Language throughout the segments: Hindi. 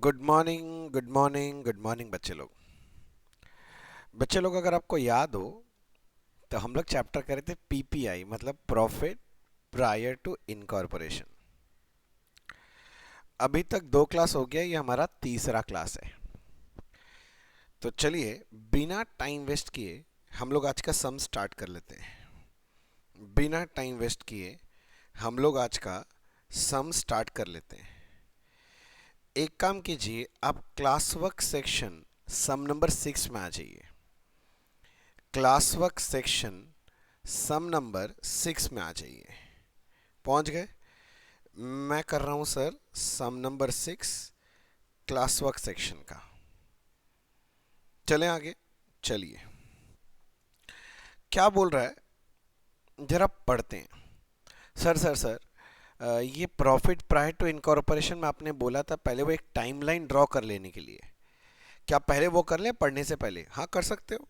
Good morning good morning good morning बच्चे लोग अगर आपको याद हो तो हम लोग चैप्टर कर रहे थे पीपीआई मतलब प्रॉफिट प्रायर टू इनकॉर्पोरेशन। अभी तक 2 क्लास हो गया, ये हमारा तीसरा क्लास है। तो चलिए बिना टाइम वेस्ट किए हम लोग आज का सम स्टार्ट कर लेते हैं। बिना टाइम वेस्ट किए हम लोग आज का सम स्टार्ट कर लेते हैं। एक काम कीजिए, आप क्लास वर्क सेक्शन सम नंबर 6 में आ जाइए। क्लास वर्क सेक्शन सम नंबर 6 में आ जाइए। पहुंच गए? मैं कर रहा हूं सर सम नंबर 6 क्लास वर्क सेक्शन का। चलें आगे। चलिए क्या बोल रहा है जरा पढ़ते हैं। सर ये प्रॉफिट प्रायर टू इनकॉर्पोरेशन में आपने बोला था पहले वो एक टाइमलाइन ड्रॉ कर लेने के लिए। क्या पहले वो कर लें पढ़ने से पहले? हाँ कर सकते हो।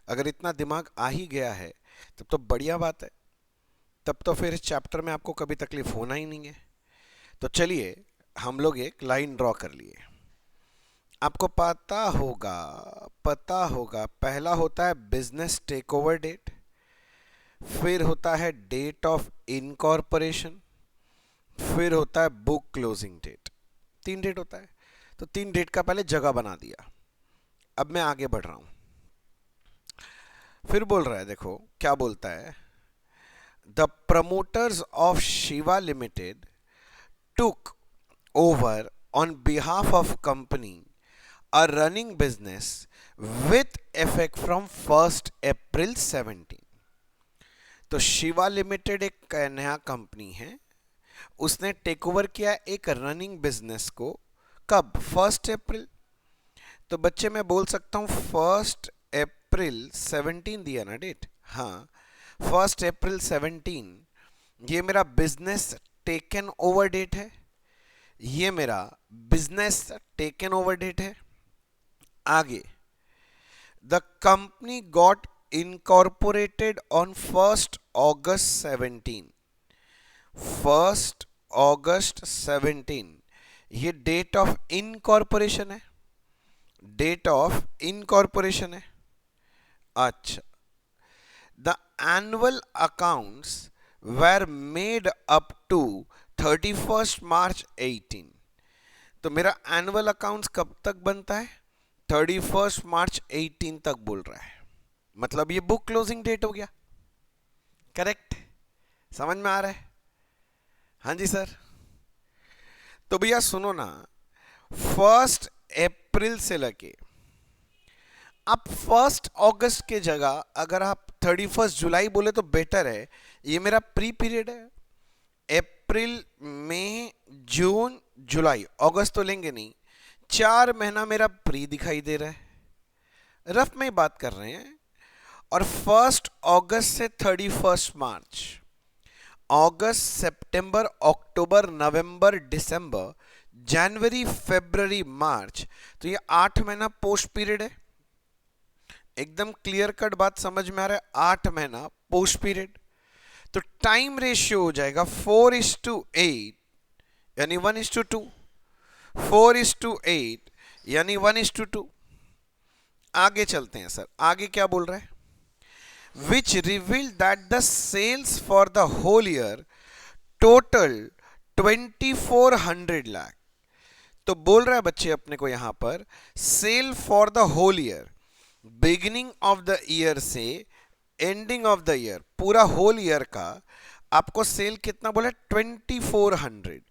अगर इतना दिमाग आ ही गया है तब तो बढ़िया बात है। तब तो फिर इस चैप्टर में आपको कभी तकलीफ होना ही नहीं है। तो चलिए हम लोग एक लाइन ड्रॉ कर लिए। आपको पता होगा पहला होता है बिजनेस टेक ओवर डेट, फिर होता है डेट ऑफ इनकॉर्पोरेशन, फिर होता है बुक क्लोजिंग डेट। 3 डेट होता है। तो 3 डेट का पहले जगह बना दिया। अब मैं आगे बढ़ रहा हूं। फिर बोल रहा है, देखो क्या बोलता है। The promoters of Shiva limited took over on behalf of company a running business with effect from 1st April 17। तो शिवा लिमिटेड एक नया कंपनी है, उसने टेक ओवर किया एक रनिंग बिजनेस को। कब? 1 अप्रैल। तो बच्चे मैं बोल सकता हूं 1 अप्रैल 17 दिया ना डेट। हाँ 1 अप्रैल 17 ये मेरा बिजनेस टेकन ओवर डेट है। ये मेरा बिजनेस टेकन ओवर डेट है। आगे the company got incorporated on 1 अगस्त 17। 1 अगस्त 17 ये डेट ऑफ इनकॉर्पोरेशन है। डेट ऑफ इनकॉर्पोरेशन है। अच्छा, the annual accounts were made up to 31st March 18। तो मेरा एनुअल अकाउंट्स कब तक बनता है? 31st March 18 तक बोल रहा है। मतलब ये बुक क्लोजिंग डेट हो गया। करेक्ट? समझ में आ रहा है? हाँ जी सर। तो भैया सुनो ना, 1 अप्रैल से लगे आप 1 अगस्त के जगह अगर आप 31 जुलाई बोले तो बेटर है। ये मेरा प्री पीरियड है। अप्रैल, मई, जून, जुलाई, अगस्त तो लेंगे नहीं। 4 महीना मेरा प्री दिखाई दे रहा है। रफ में बात कर रहे हैं। और 1 अगस्त से 31 मार्च, अगस्त, सितंबर, अक्टूबर, नवंबर, दिसंबर, जनवरी, फरवरी, मार्च, तो ये 8 महीना पोस्ट पीरियड है। एकदम क्लियर कट बात समझ में आ रहा है? 8 महीना पोस्ट पीरियड। तो टाइम रेशियो हो जाएगा 4:8 यानी 1:2। 4:8 यानी 1:2। आगे चलते हैं सर। आगे क्या बोल रहा है? Which revealed that the sales for the whole year total 2400 lakh. तो बोल रहा है बच्चे अपने को यहां पर sale for the whole year, beginning of the year से एंडिंग ऑफ द ईयर, पूरा होल ईयर का आपको सेल कितना बोला? 2400।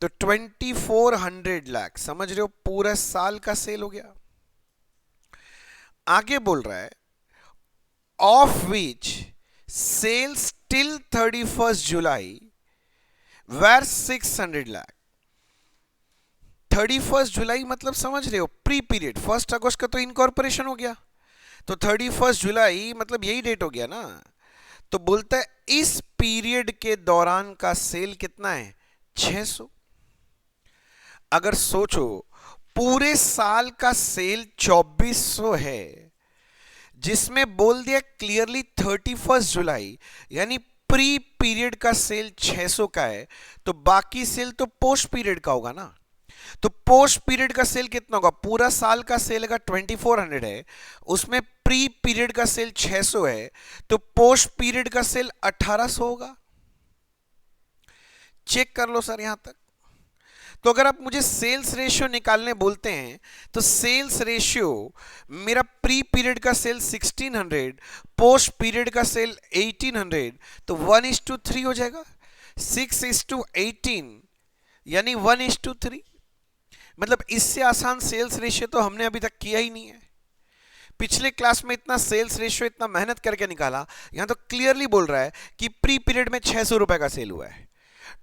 तो 2400 लाख, समझ रहे हो? पूरा साल का सेल हो गया। आगे बोल रहा है of which sales till 31 July were 600 lakh. 31 जुलाई मतलब समझ रहे हो? Pre period. 1 अगस्त का तो इनकॉर्पोरेशन हो गया, तो 31 जुलाई मतलब यही डेट हो गया ना। तो बोलता है इस पीरियड के दौरान का सेल कितना है? 600। अगर सोचो पूरे साल का सेल 2400 है, जिसमें बोल दिया क्लियरली 31 जुलाई यानी प्री पीरियड का सेल 600 का है, तो बाकी सेल तो पोस्ट पीरियड का होगा ना। तो पोस्ट पीरियड का सेल कितना होगा? पूरा साल का सेल अगर 2400 है, उसमें प्री पीरियड का सेल 600 है, तो पोस्ट पीरियड का सेल 1800 होगा। चेक कर लो सर यहां तक। तो अगर आप मुझे सेल्स रेशियो निकालने बोलते हैं, तो सेल्स रेशियो मेरा प्री पीरियड का सेल 1600, पोस्ट पीरियड का सेल 1800, तो 1:3 हो जाएगा। 6:18 यानी 1:3। मतलब इससे आसान सेल्स रेशियो तो हमने अभी तक किया ही नहीं है। पिछले क्लास में इतना सेल्स रेशियो इतना मेहनत करके निकाला, यहां तो क्लियरली बोल रहा है कि प्री पीरियड में 600 रुपए का सेल हुआ है,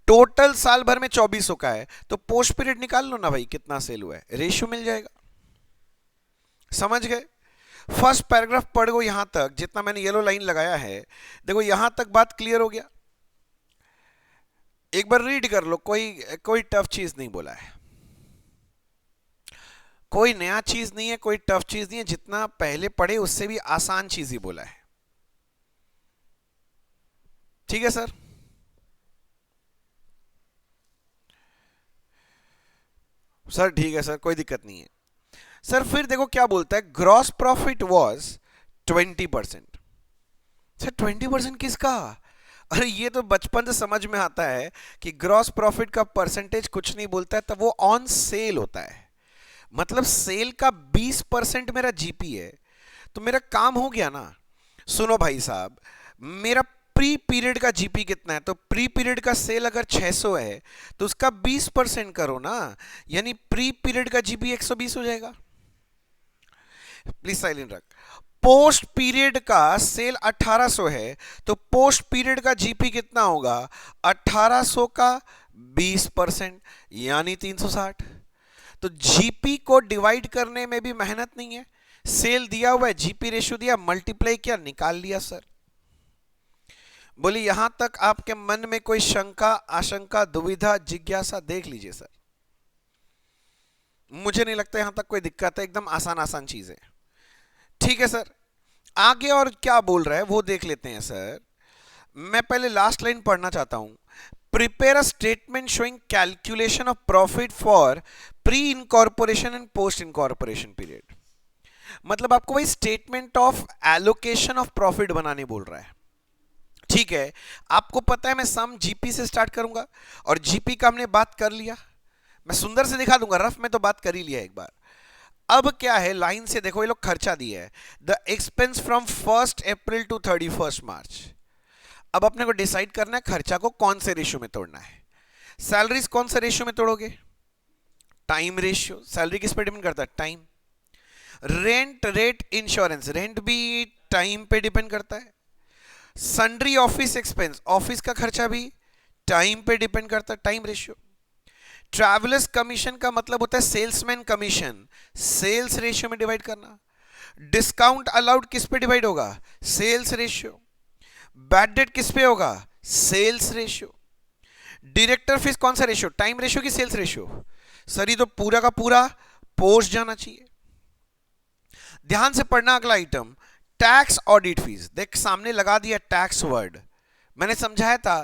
टोटल साल भर में 2400 का है, तो पोस्ट पीरियड निकाल लो ना भाई कितना सेल हुआ है, रेशियो मिल जाएगा। समझ गए? फर्स्ट पैराग्राफ पढ़ गो यहां तक, जितना मैंने येलो लाइन लगाया है, देखो यहां तक बात क्लियर हो गया। एक बार रीड कर लो, कोई टफ चीज नहीं बोला है, कोई नया चीज नहीं है, कोई टफ चीज नहीं है, जितना पहले पढ़े उससे भी आसान चीज ही बोला है। ठीक है सर? सर ठीक है सर, कोई दिक्कत नहीं है सर। फिर देखो क्या बोलता है, ग्रॉस प्रॉफिट वॉज 20%। सर 20% किसका? अरे ये तो बचपन से समझ में आता है कि ग्रॉस प्रॉफिट का परसेंटेज कुछ नहीं बोलता है, तब वो ऑन सेल होता है। मतलब सेल का 20% मेरा जीपी है, तो मेरा काम हो गया ना। सुनो भाई साहब, मेरा प्री पीरियड का जीपी कितना है? तो प्री पीरियड का सेल अगर 600 है, तो उसका 20% करो ना, यानी प्री पीरियड का जीपी 120 हो जाएगा। प्लीज साइलेंट रख। पोस्ट पीरियड का सेल 1800 है, तो पोस्ट पीरियड का जीपी कितना होगा? 1800 का 20% यानी 360। तो जीपी को डिवाइड करने में भी मेहनत नहीं है, सेल दिया हुआ है, जीपी रेशियो दिया, मल्टीप्लाई किया, निकाल लिया सर। बोली यहां तक आपके मन में कोई शंका, आशंका, दुविधा, जिज्ञासा? देख लीजिए सर, मुझे नहीं लगता यहां तक कोई दिक्कत है, एकदम आसान आसान चीज है। ठीक है सर, आगे और क्या बोल रहा है वो देख लेते हैं सर। मैं पहले लास्ट लाइन पढ़ना चाहता हूं। Prepare a statement showing calculation of profit for pre incorporation and post incorporation period. मतलब आपको वही statement of allocation of profit बनाने बोल रहा है। ठीक है, आपको पता है मैं सम जीपी से स्टार्ट करूंगा, और जीपी का हमने बात कर लिया, मैं सुंदर से दिखा दूंगा, रफ में तो बात कर ही लिया एक बार। अब क्या है, लाइन से देखो, ये लोग खर्चा दिया है, the expense from 1 April to 31 March. अब अपने को डिसाइड करना है खर्चा को कौन से रेशियो में तोड़ना है। सैलरीज कौन से रेशियो में तोड़ोगे? Time ratio. सैलरी किस पे डिपेंड करता है? Time. Rent, rate, insurance, rent भी टाइम पे डिपेंड करता है। सन्ड्री ऑफिस एक्सपेंस, ऑफिस का खर्चा भी टाइम पे डिपेंड करता है, टाइम रेशियो। ट्रैवलर्स कमीशन का मतलब होता है सेल्समैन कमीशन, सेल्स रेशियो में डिवाइड करना। डिस्काउंट अलाउड किस पे डिवाइड होगा? Sales ratio. बैड डेट किस पे होगा? Sales ratio. डायरेक्टर फीस कौन सा रेशियो? टाइम रेशियो की सेल्स रेशियो? सर ये तो पूरा का पूरा पोस्ट जाना चाहिए। ध्यान से पढ़ना अगला आइटम, टैक्स ऑडिट फीस। देख सामने लगा दिया टैक्स वर्ड, मैंने समझाया था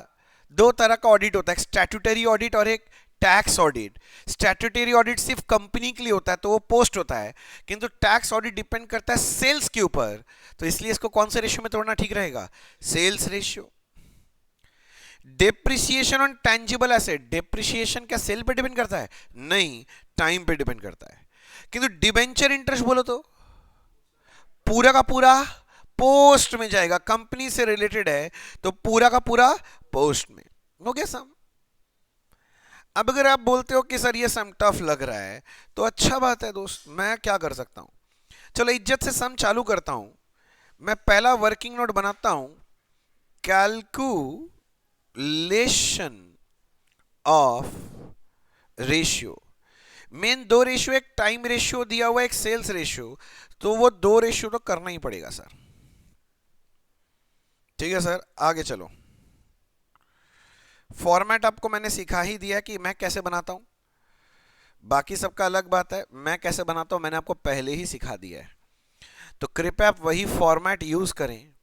दो तरह का ऑडिट होता है, स्टैट्यूटरी ऑडिट और एक टैक्स ऑडिट। स्टैट्यूटरी ऑडिट सिर्फ कंपनी के लिए होता है तो वो पोस्ट होता है, किंतु टैक्स ऑडिट डिपेंड करता है सेल्स के ऊपर, तो इसलिए इसको कौन से रेशियो में तोड़ना ठीक रहेगा? Sales ratio. Depreciation on tangible asset, depreciation क्या सेल पे डिपेंड करता है? नहीं, टाइम पे डिपेंड करता है। किंतु डिबेंचर इंटरेस्ट बोलो तो पूरा का पूरा पोस्ट में जाएगा, कंपनी से रिलेटेड है तो पूरा का पूरा पोस्ट में हो गया सम। अब अगर आप बोलते हो कि सर ये सम टफ लग रहा है, तो अच्छा बात है दोस्त, मैं क्या कर सकता हूं। चलो इज्जत से सम चालू करता हूं। मैं पहला वर्किंग नोट बनाता हूं, कैलकुलेशन ऑफ रेशियो। मेन दो रेशियो, एक टाइम रेशियो दिया हुआ है, एक सेल्स रेशियो, तो वो दो रेशियो तो करना ही पड़ेगा सर। ठीक है सर, आगे चलो। फॉर्मेट आपको मैंने सिखा ही दिया कि मैं कैसे बनाता हूं, बाकी सबका अलग बात है, मैं कैसे बनाता हूं मैंने आपको पहले ही सिखा दिया है, तो कृपया आप वही फॉर्मेट यूज करें,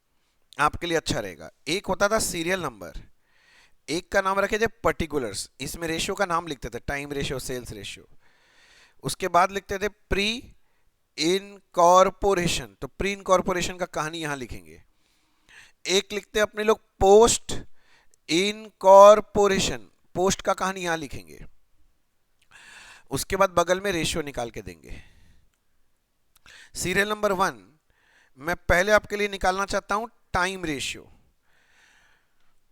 आपके लिए अच्छा रहेगा। एक होता था सीरियल नंबर, एक का नाम रखे थे पर्टिकुलर्स, इसमें रेशियो का नाम लिखते थे, टाइम रेशियो, सेल्स रेशियो। उसके बाद लिखते थे प्री इनकॉर्पोरेशन, तो प्री इनकॉर्पोरेशन का कहानी यहां लिखेंगे। एक लिखते हैं अपने लोग पोस्ट इनकॉर्पोरेशन, पोस्ट का कहानी यहां लिखेंगे। उसके बाद बगल में रेशियो निकाल के देंगे। सीरियल नंबर 1 मैं पहले आपके लिए निकालना चाहता हूं टाइम रेशियो,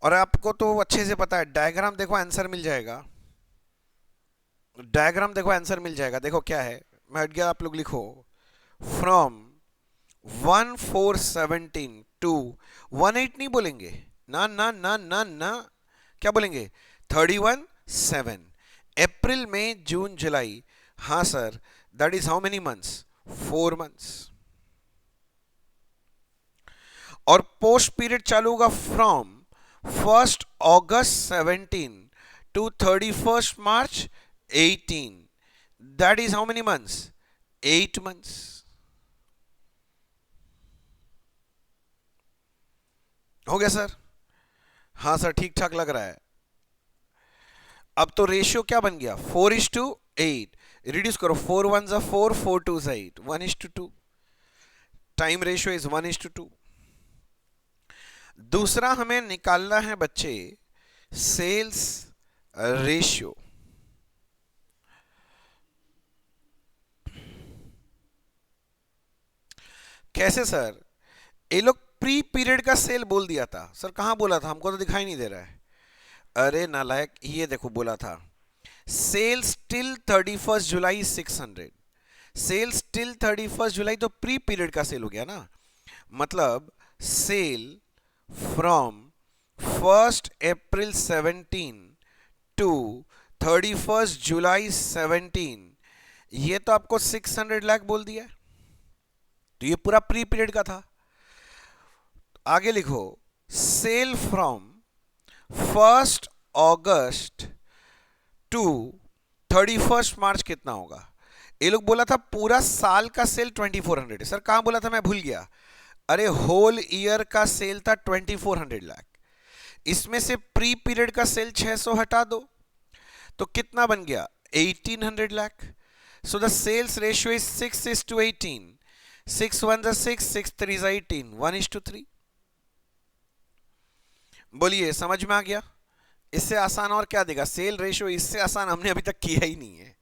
और आपको तो अच्छे से पता है, डायग्राम देखो आंसर मिल जाएगा। डायग्राम देखो आंसर मिल जाएगा। देखो क्या है, मैं हट गया, आप लोग लिखो फ्रॉम 1417 टू 18 नहीं बोलेंगे, ना ना ना ना ना, क्या बोलेंगे 31/7, अप्रैल मई जून जुलाई। हाँ sir, that is how many months, 4 months. और पोस्ट पीरियड चालू होगा from 1 August 17 to 31 March 18, that is how many months, 8 months। हो गया सर? हाँ सर, ठीक ठाक लग रहा है। अब तो रेशियो क्या बन गया, 4:8। रिड्यूस करो, 4 1 जा 4, 4 2 जा 8, 1:2। Time ratio is 1:2। दूसरा हमें निकालना है बच्चे सेल्स रेशियो। कैसे सर? ये लोग प्री पीरियड का सेल बोल दिया था सर, कहां बोला था, हमको तो दिखाई नहीं दे रहा है। अरे नालायक, ये देखो बोला था सेल्स टिल 31 जुलाई 600। सेल्स टिल 31 जुलाई तो प्री पीरियड का सेल हो गया ना, मतलब सेल फ्रॉम 1 अप्रैल 17 टू 31 जुलाई 17, ये तो आपको 600 लाख बोल दिया, तो ये पूरा प्री पीरियड का था। आगे लिखो सेल फ्रॉम 1 अगस्त टू 31 मार्च कितना होगा। ये लोग बोला था पूरा साल का सेल 2400 है। सर कहां बोला था, मैं भूल गया। अरे होल ईयर का सेल था 2400 लाख, इसमें से प्री पीरियड का सेल 600 हटा दो तो कितना बन गया, 1800 lakh. So the sales ratio is 6:18। 6 1 जा 6, 6 3 जा 18, 1:3। बोलिए समझ में आ गया? इससे आसान और क्या देगा सेल रेशियो, इससे आसान हमने अभी तक किया ही नहीं है।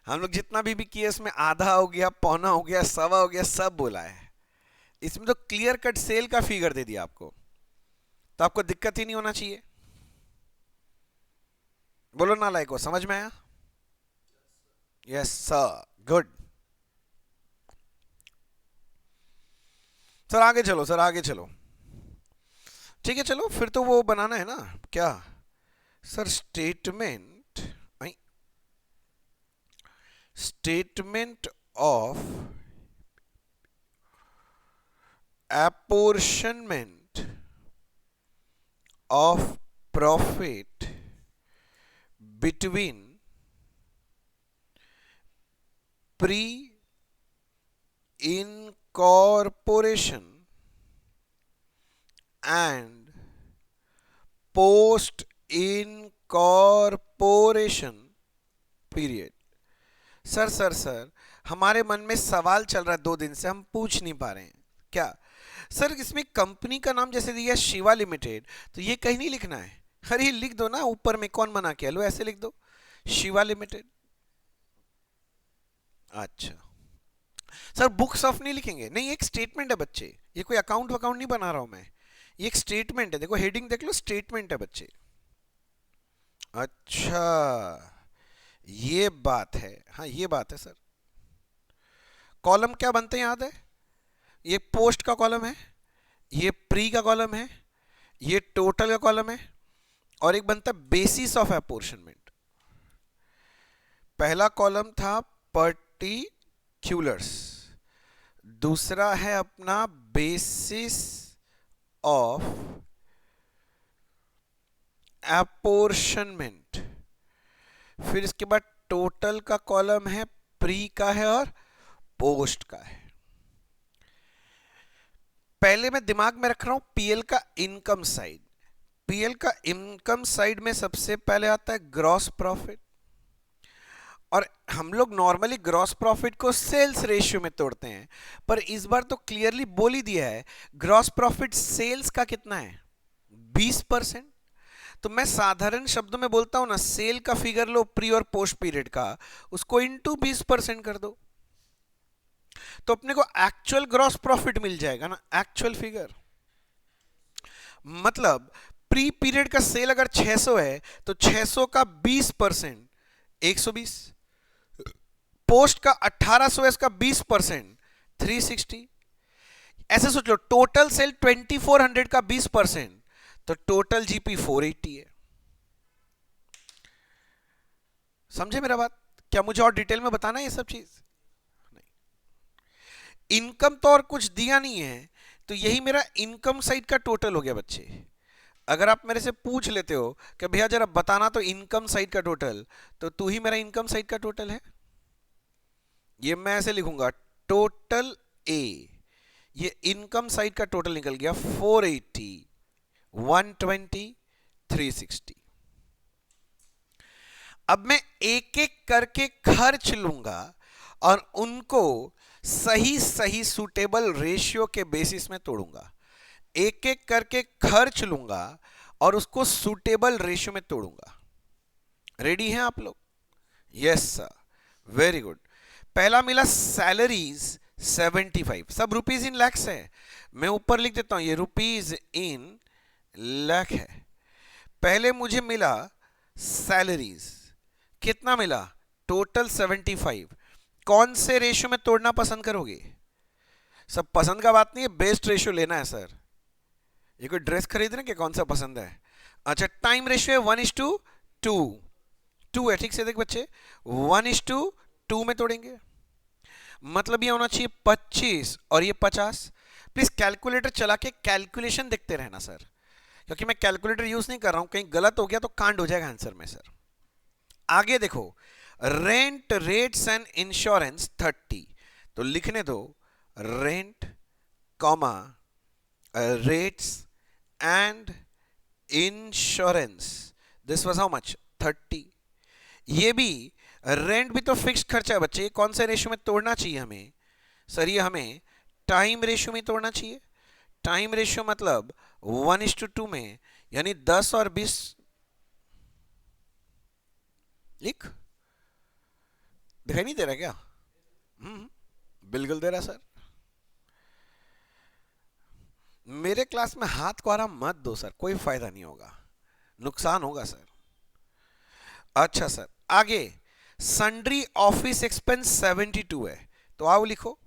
हम लोग जितना भी किए इसमें आधा हो गया, पौना हो गया, सवा हो गया, सब बोला है। इसमें तो क्लियर कट सेल का फिगर दे दिया आपको, तो आपको दिक्कत ही नहीं होना चाहिए। बोलो ना लाइक, समझ में आया? Yes sir, good. सर आगे चलो, सर आगे चलो। ठीक है चलो, फिर तो वो बनाना है ना क्या sir, statement of apportionment of profit between pre-incorporation and post-incorporation period। Sir हमारे मन में सवाल चल रहा है 2 दिन से, हम पूछ नहीं पा रहे हैं क्या सर। इसमें कंपनी का नाम जैसे दिया शिवा लिमिटेड, तो ये कहीं नहीं लिखना है। अरे लिख दो ना ऊपर में, कौन मना किया, लो ऐसे लिख दो शिवा लिमिटेड। अच्छा सर बुक्स ऑफ नहीं लिखेंगे, नहीं एक स्टेटमेंट है बच्चे, ये कोई अकाउंट नहीं बना रहा हूं मैं, ये एक स्टेटमेंट है। देखो हेडिंग देख लो, स्टेटमेंट है बच्चे। अच्छा ये बात है, हाँ ये बात है सर। कॉलम क्या बनते हैं याद है, ये पोस्ट का कॉलम है, ये प्री का कॉलम है, ये टोटल का कॉलम है, और एक बनता है बेसिस ऑफ अपॉर्शनमेंट। पहला कॉलम था पर्टिक्यूलर्स, दूसरा है अपना बेसिस ऑफ अपॉर्शनमेंट, फिर इसके बाद टोटल का कॉलम है, प्री का है और पोस्ट का है। पहले मैं दिमाग में रख रहा हूं पीएल का इनकम साइड। पीएल का इनकम साइड में सबसे पहले आता है ग्रॉस प्रॉफिट, और हम लोग नॉर्मली ग्रॉस प्रॉफिट को सेल्स रेशियो में तोड़ते हैं, पर इस बार तो क्लियरली बोल ही दिया है ग्रॉस प्रॉफिट सेल्स का कितना है, 20%। तो मैं साधारण शब्दों में बोलता हूं ना, सेल का फिगर लो प्री और पोस्ट पीरियड का, उसको इंटू 20% कर दो, तो अपने को एक्चुअल ग्रॉस प्रॉफिट मिल जाएगा ना, एक्चुअल फिगर। मतलब प्री पीरियड का सेल अगर 600 है तो 600 का 20% 120, पोस्ट का 1800 है, इसका 20% 360। ऐसे सोच लो, टोटल सेल 2400 का 20%, तो टोटल जीपी 480 है। समझे मेरा बात? क्या मुझे और डिटेल में बताना है ये सब चीज? नहीं, इनकम तो और कुछ दिया नहीं है, तो यही मेरा इनकम साइड का टोटल हो गया बच्चे। अगर आप मेरे से पूछ लेते हो कि भैया जरा बताना तो इनकम साइड का टोटल, तो तू ही मेरा इनकम साइड का टोटल है। ये मैं ऐसे लिखूंगा, टोटल ए, ये इनकम साइड का टोटल निकल गया 480, 120, 360। अब मैं एक एक करके खर्च लूंगा और उनको सही सही सूटेबल रेशियो के बेसिस में तोड़ूंगा। एक एक करके खर्च लूंगा और उसको सूटेबल रेशियो में तोड़ूंगा। रेडी हैं आप लोग? Yes sir, very good. पहला मिला सैलरीज 75, सब रुपीज इन लैक्स है, मैं ऊपर लिख देता हूं ये रुपीज इन लाख है। पहले मुझे मिला सैलरीज, कितना मिला? टोटल 75। कौन से रेशियो में तोड़ना पसंद करोगे? सब पसंद का बात नहीं है, बेस्ट रेशियो लेना है सर। ये कोई ड्रेस खरीद रहे हैं कि कौन सा पसंद है? अच्छा, टाइम रेशियो है 1:2, 2 है, ठीक से देख बच्चे, 1:2 में तोड़ेंगे। मतलब ये होना चाहिए 25 और ये 50। प्लीज कैलकुलेटर चला के कैलकुलेशन देखते रहना सर, क्योंकि मैं कैलकुलेटर यूज नहीं कर रहा हूं, कहीं गलत हो गया तो कांड हो जाएगा आंसर में सर। आगे देखो, रेंट रेट्स एंड इंश्योरेंस 30, तो लिखने दो rent comma rates and insurance, this was how much 30। ये भी रेंट भी तो फिक्स्ड खर्चा है बच्चे, ये कौन से रेशियो में तोड़ना चाहिए हमें? सर ये हमें टाइम रेशियो में तोड़ना चाहिए। टाइम रेशियो मतलब 1:2 में, यानी 10 और 20 लिख। दिखाई नहीं दे रहा क्या? बिल्कुल दे रहा सर। मेरे क्लास में हाथ को आराम मत दो सर, कोई फायदा नहीं होगा, नुकसान होगा सर। अच्छा सर, आगे सन्ड्री ऑफिस एक्सपेंस 72 है, तो आओ लिखो।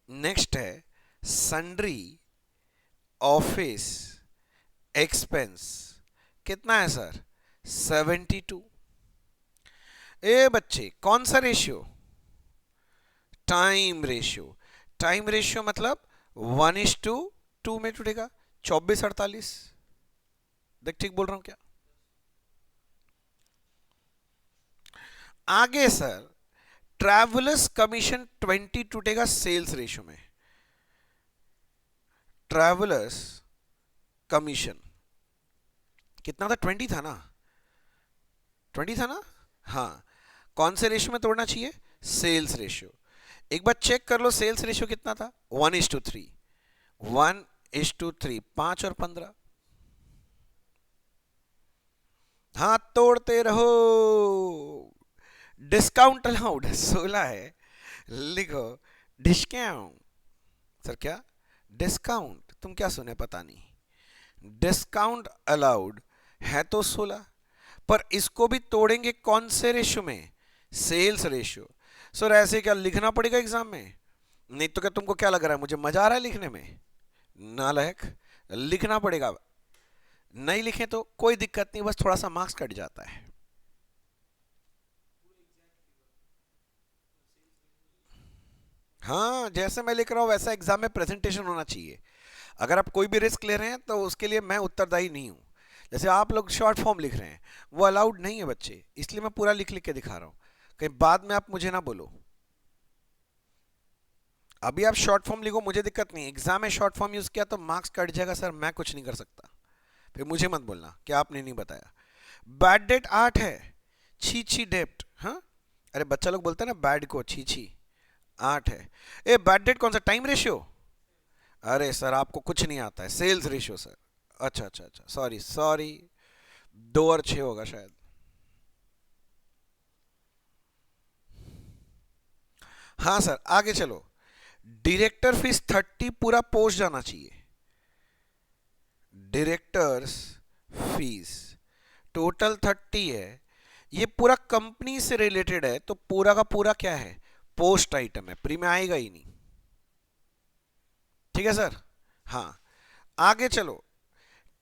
नेक्स्ट है सन्ड्री ऑफिस एक्सपेंस, कितना है सर? 72। ए बच्चे कौन सा ratio? Time ratio. Time ratio मतलब 1:2 में टूटेगा, 24-48। देख ठीक बोल रहा हूं क्या? आगे सर ट्रैवलर्स कमीशन 20 टूटेगा सेल्स रेशियो में। ट्रैवलर्स कमीशन कितना था? 20 था ना? 20 था ना? हाँ, कौन से रेशियो में तोड़ना चाहिए? Sales ratio. एक बार चेक कर लो सेल्स रेशियो कितना था? 1:3, 1:3, 5 और 15। हाँ, तोड़ते रहो। डिस्काउंट अलाउड 16 है, लिखो डिस्काउंट। सर क्या डिस्काउंट? तुम क्या सुने पता नहीं। डिस्काउंट अलाउड है तो 16, पर इसको भी तोड़ेंगे कौन से रेशियो में? Sales ratio. सर ऐसे क्या लिखना पड़ेगा एग्जाम में? नहीं तो क्या तुमको क्या लग रहा है मुझे मजा आ रहा है लिखने में? नालायक, लिखना पड़ेगा। नहीं लिखे तो कोई दिक्कत नहीं, बस थोड़ा सा मार्क्स कट जाता है। हाँ, जैसे मैं लिख रहा हूं वैसा एग्जाम में प्रेजेंटेशन होना चाहिए। अगर आप कोई भी रिस्क ले रहे हैं तो उसके लिए मैं उत्तरदायी नहीं हूं। जैसे आप लोग शॉर्ट फॉर्म लिख रहे हैं, वो अलाउड नहीं है बच्चे, इसलिए मैं पूरा लिख लिख के दिखा रहा हूं, कहीं बाद में आप मुझे ना बोलो। अभी आप शॉर्ट फॉर्म लिखो, मुझे दिक्कत नहीं, एग्जाम में शॉर्ट फॉर्म यूज किया तो मार्क्स कट जाएगा सर, मैं कुछ नहीं कर सकता। फिर मुझे मत बोलना कि आपने नहीं बताया। बैड डेट 8 है, छी छी डेप्ट। हाँ, अरे बच्चा लोग बोलते हैं ना बैड को छी छी, 8 है। ए बैड डेट कौन सा, टाइम रेशियो? अरे सर आपको कुछ नहीं आता है, सेल्स रेशियो सर। अच्छा अच्छा अच्छा, सॉरी सॉरी, 2 और 6 होगा शायद। हाँ सर आगे चलो। डायरेक्टर फीस 30 पूरा पोस्ट जाना चाहिए। डायरेक्टर्स फीस टोटल 30 है, ये पूरा कंपनी से रिलेटेड है, तो पूरा का पूरा क्या है, पोस्ट आइटम है, प्री में आएगा ही नहीं। ठीक है सर। हाँ आगे चलो।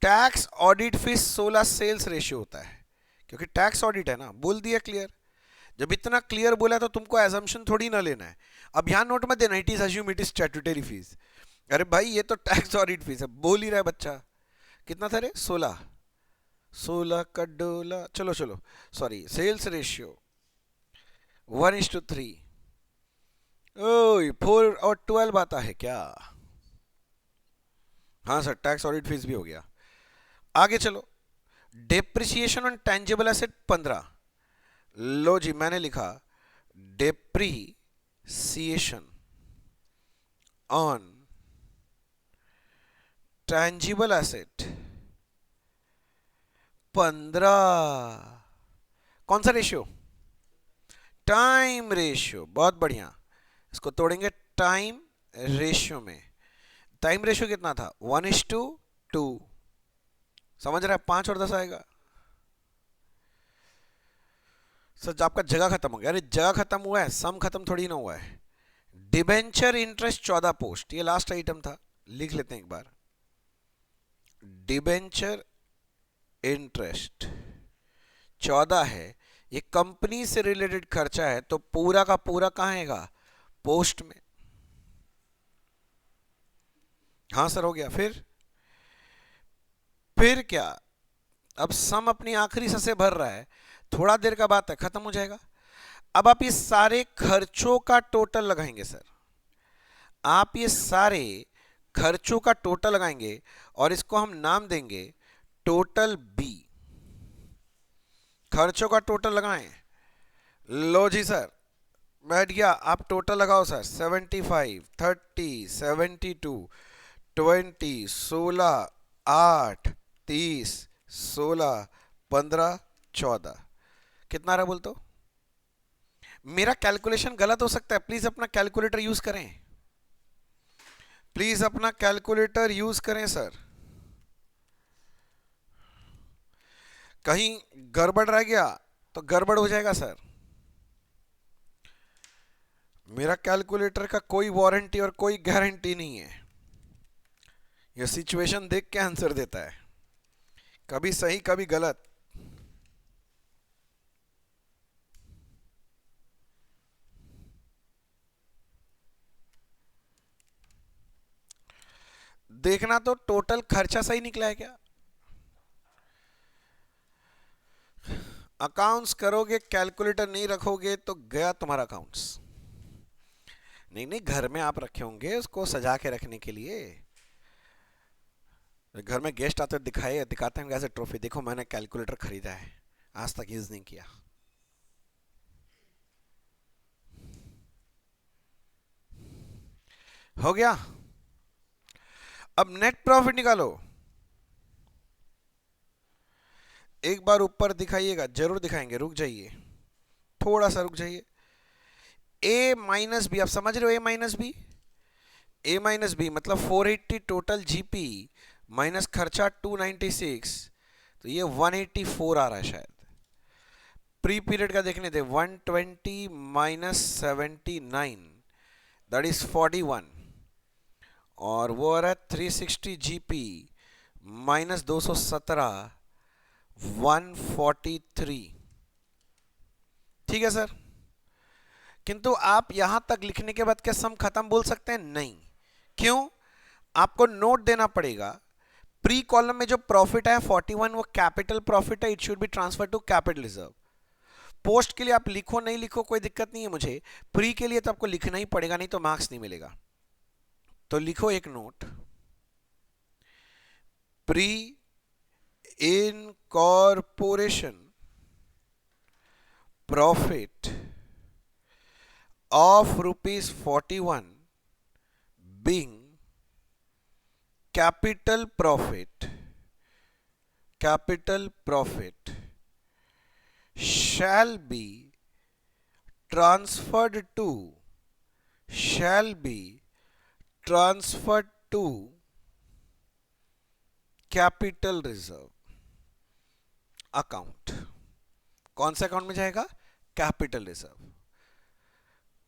Tax audit fees 16 sales ratio होता है, क्योंकि टैक्स ऑडिट है ना, बोल दिया क्लियर। जब इतना क्लियर बोला तो तुमको एजम्पशन थोड़ी ना लेना है। अब यहां नोट मत देना it is assume it is statutory fees. अरे भाई ये तो टैक्स ऑडिट फीस है, बोल ही रहा है बच्चा। कितना था रे, 16? 16 का डोला, चलो चलो, सॉरी सेल्स रेशियो 1:3। ओए 4 और 12 आता है क्या? हाँ सर टैक्स ऑडिट फीस भी हो गया। आगे चलो। Depreciation on tangible asset 15। लो जी मैंने लिखा डेप्रिसिएशन ऑन टेंजिबल एसेट 15। कौन सा रेशियो? टाइम रेशियो, बहुत बढ़िया। इसको तोड़ेंगे टाइम रेशियो में। टाइम रेशियो कितना था, 1:2। समझ रहा है, 5 और 10 आएगा। सर आपका जगह खत्म हो गया। अरे जगह खत्म हुआ है, सम खत्म थोड़ी ना हुआ है। डिबेंचर इंटरेस्ट 14 पोस्ट, ये लास्ट आइटम था, लिख लेते हैं एक बार। डिबेंचर इंटरेस्ट 14 है, ये कंपनी से रिलेटेड खर्चा है, तो पूरा का पूरा कहां आएगा, पोस्ट में। हाँ सर हो गया। फिर क्या, अब सम अपनी आखिरी से भर रहा है, थोड़ा देर का बात है, खत्म हो जाएगा। अब आप ये सारे खर्चों का टोटल लगाएंगे सर, आप ये सारे खर्चों का टोटल लगाएंगे और इसको हम नाम देंगे टोटल बी। खर्चों का टोटल लगाएं। लो जी सर बैठ गया, आप टोटल लगाओ सर। 75, 30, 72, 20, 16, 8, 30, 16, 15, 14, कितना रहा बोल तो? मेरा कैलकुलेशन गलत हो सकता है, प्लीज अपना कैलकुलेटर यूज करें, प्लीज अपना कैलकुलेटर यूज करें सर। कहीं गड़बड़ रह गया तो गड़बड़ हो जाएगा सर। मेरा कैलकुलेटर का कोई वारंटी और कोई गारंटी नहीं है, यह सिचुएशन देख के आंसर देता है, कभी सही कभी गलत। देखना तो टोटल खर्चा सही निकला है क्या। अकाउंट्स करोगे कैलकुलेटर नहीं रखोगे तो गया तुम्हारा अकाउंट्स। नहीं नहीं, घर में आप रखे होंगे उसको सजा के रखने के लिए। घर में गेस्ट आते दिखाते हैं कैसे ट्रॉफी, देखो मैंने कैलकुलेटर खरीदा है, आज तक यूज नहीं किया। हो गया। अब नेट प्रॉफिट निकालो। एक बार ऊपर दिखाइएगा, जरूर दिखाएंगे, रुक जाइए, थोड़ा सा रुक जाइए। ए माइनस बी, आप समझ रहे हो, ए माइनस बी, ए माइनस बी मतलब 480 टोटल जीपी माइनस खर्चा 296, तो ये 184 आ रहा है शायद। प्री पीरियड का देखने थे, 120 माइनस 79 दैट इज 41, और वो आ रहा है 360 जीपी माइनस 217 143। ठीक है सर। किंतु आप यहां तक लिखने के बाद क्या सम खत्म बोल सकते हैं? नहीं। क्यों? आपको नोट देना पड़ेगा, प्री कॉलम में जो प्रॉफिट है 41 वो कैपिटल प्रॉफिट है, it should be transfer to capital reserve. Post के लिए आप लिखो नहीं लिखो कोई दिक्कत नहीं है मुझे, प्री के लिए तो आपको लिखना ही पड़ेगा, नहीं तो मार्क्स नहीं मिलेगा। तो लिखो एक note, pre incorporation profit of rupees 41 being capital profit shall be transferred to capital reserve account. कौन से अकाउंट में जाएगा? Capital reserve.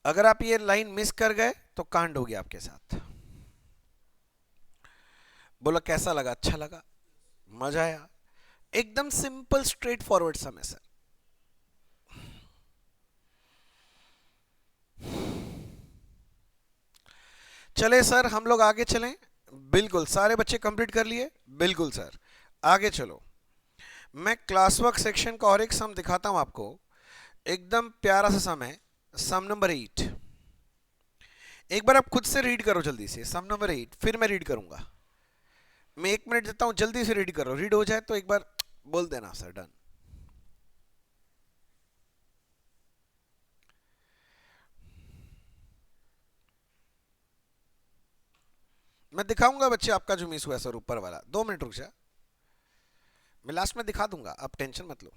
अगर आप ये लाइन मिस कर गए तो कांड हो गया आपके साथ। बोला कैसा लगा? अच्छा लगा, मजा आया। एकदम सिंपल स्ट्रेट फॉरवर्ड समय सर। चले सर हम लोग आगे चलें। बिल्कुल, सारे बच्चे कंप्लीट कर लिए? बिल्कुल सर, आगे चलो। मैं क्लास वर्क सेक्शन का और एक सम दिखाता हूं आपको, एकदम प्यारा सा सम है, सम नंबर 8। एक बार आप खुद से रीड करो जल्दी से, सम नंबर 8, फिर मैं रीड करूंगा। मैं 1 मिनट देता हूं, जल्दी से रीड करो। रीड हो जाए तो एक बार बोल देना सर डन। मैं दिखाऊंगा बच्चे आपका जो मिस हुआ सर ऊपर वाला। 2 मिनट रुक जा, मैं लास्ट में दिखा दूंगा, आप टेंशन मत लो।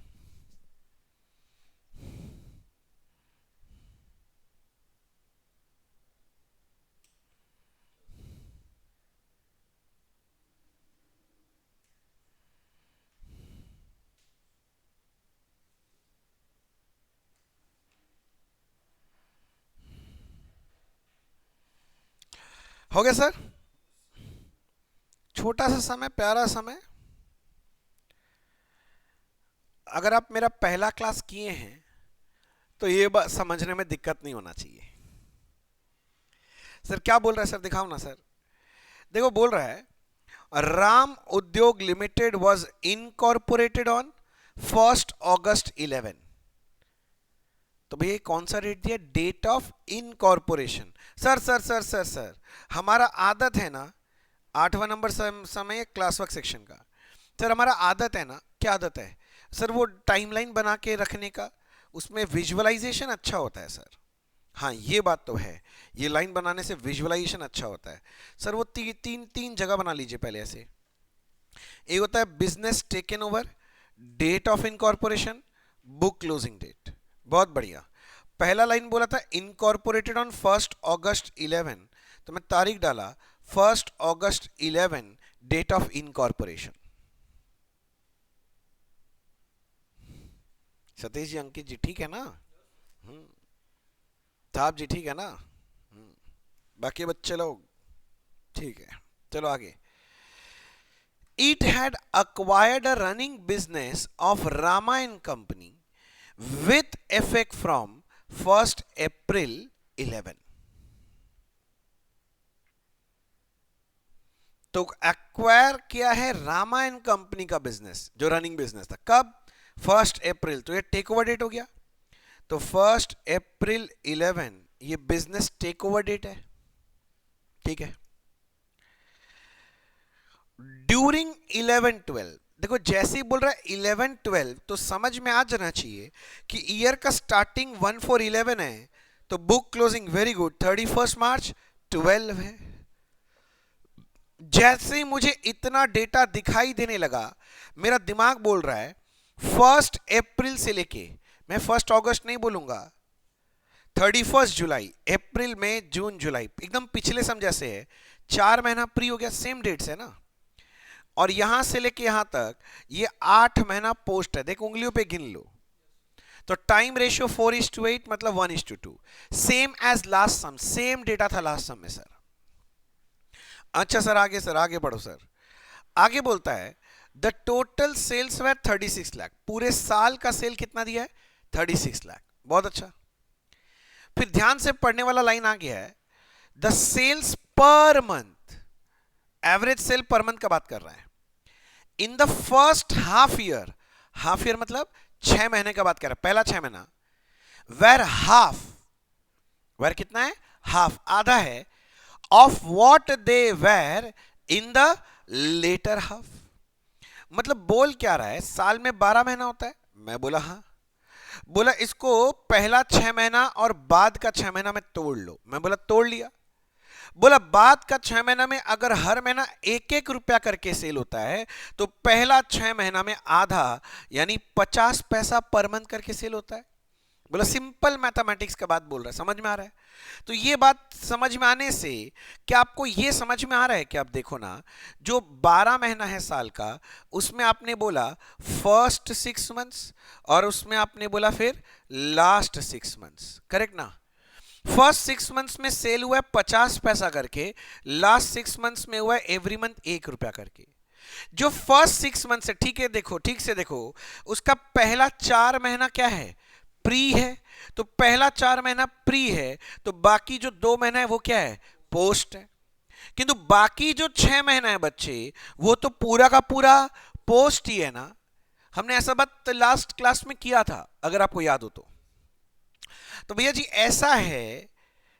हो गया सर? छोटा सा समय, प्यारा समय। अगर आप मेरा पहला क्लास किए हैं तो ये बात समझने में दिक्कत नहीं होना चाहिए। सर क्या बोल रहा है सर? दिखाओ ना सर। देखो बोल रहा है Ram Udyog limited was incorporated on 1 August 11। तो भैया कौन सा डेट दिया? Date of incorporation. Sir sir sir sir sir हमारा आदत है ना, 8वां नंबर समय क्लास वर्क सेक्शन का। सर हमारा आदत है ना, क्या आदत है सर? वो टाइमलाइन बना के रखने का, उसमें विजुअलाइजेशन अच्छा होता है सर। हाँ ये बात तो है, ये लाइन बनाने से विजुअलाइजेशन अच्छा होता है सर। वो तीन जगह बना लीजिए पहले ऐसे। एक होता है business taken over, date of incorporation, book closing date. बहुत बढ़िया। पहला लाइन बोला था इनकॉर्पोरेटेड ऑन 1 अगस्त 11, तो मैं तारीख डाला 1 August 11 date of incorporation. Satish ji, अंकित जी ठीक है ना? साहब जी ठीक है ना? बाकी बच्चे लोग ठीक है। चलो आगे। It had acquired a running business of Rama and Company with effect from 1 April 11। तो एक्वायर किया है रामा एंड कंपनी का बिजनेस, जो रनिंग बिजनेस था। कब? 1 अप्रैल। तो ये टेक ओवर डेट हो गया। तो 1 अप्रैल 11 ये बिजनेस टेक ओवर डेट है। ठीक है। ड्यूरिंग 11-12, देखो जैसे ही बोल रहा है 11-12 तो समझ में आ जाना चाहिए कि ईयर का स्टार्टिंग 1/4/11 है, तो book closing very good 31 March 12 है। जैसे ही मुझे इतना डेटा दिखाई देने लगा, मेरा दिमाग बोल रहा है 1 अप्रैल से लेके, मैं 1 अगस्त नहीं बोलूंगा, 31 जुलाई, अप्रैल मई जून जुलाई, एकदम पिछले सम जैसे है। 4 महीना प्री हो गया, सेम डेट्स है ना। और यहां से लेके यहां तक ये 8 महीना पोस्ट है। देखो उंगलियों पे गिन लो। तो टाइम रेशियो 4:8 मतलब 1:2, सेम एज लास्ट सम, सेम डेटा था लास्ट सम में सर। अच्छा सर आगे, सर आगे बढ़ो सर। आगे बोलता है द टोटल सेल्स वर 36 लाख। पूरे साल का सेल कितना दिया है? 36 लाख। बहुत अच्छा। फिर ध्यान से पढ़ने वाला लाइन आ गया है, the sales per month, average sale per month का बात कर रहा है। In the first half year, half year मतलब 6 महीने का बात कर रहा है, पहला 6 महीना, वेर हाफ, वेर कितना है? हाफ, आधा है, of what they were in the latter half. मतलब बोल क्या रहा है? साल में 12 महीना होता है, मैं बोला हाँ। बोला इसको पहला 6 महीना और बाद का 6 महीना में तोड़ लो। मैं बोला तोड़ लिया। बोला बाद का 6 महीना में अगर हर महीना 1-1 रुपया करके सेल होता है तो पहला 6 महीना में आधा यानी 50 पैसा पर मंथ करके सेल होता है। बोला सिंपल मैथमेटिक्स का बात बोल रहा है, समझ में आ रहा है? तो ये बात समझ में आने से क्या आपको ये समझ में आ रहा है कि आप देखो ना, जो 12 महीना है साल का, उसमें आपने बोला फर्स्ट 6 मंथ्स और उसमें आपने बोला फिर लास्ट 6 मंथ्स, करेक्ट ना? फर्स्ट 6 मंथ्स में सेल हुआ है 50 पैसा करके, लास्ट 6 मंथ्स में हुआ है एवरी मंथ 1 रुपया करके। जो फर्स्ट 6 मंथ्स है, ठीक है, देखो ठीक से देखो, उसका पहला 4 महीना क्या है? प्री है। तो पहला 4 महीना प्री है, तो बाकी जो 2 महीना है वो क्या है? पोस्ट है। किंतु बाकी जो 6 महीना है बच्चे, वो तो पूरा का पूरा पोस्ट ही है ना। हमने ऐसा बात लास्ट क्लास में किया था, अगर आपको याद हो तो भैया जी ऐसा है,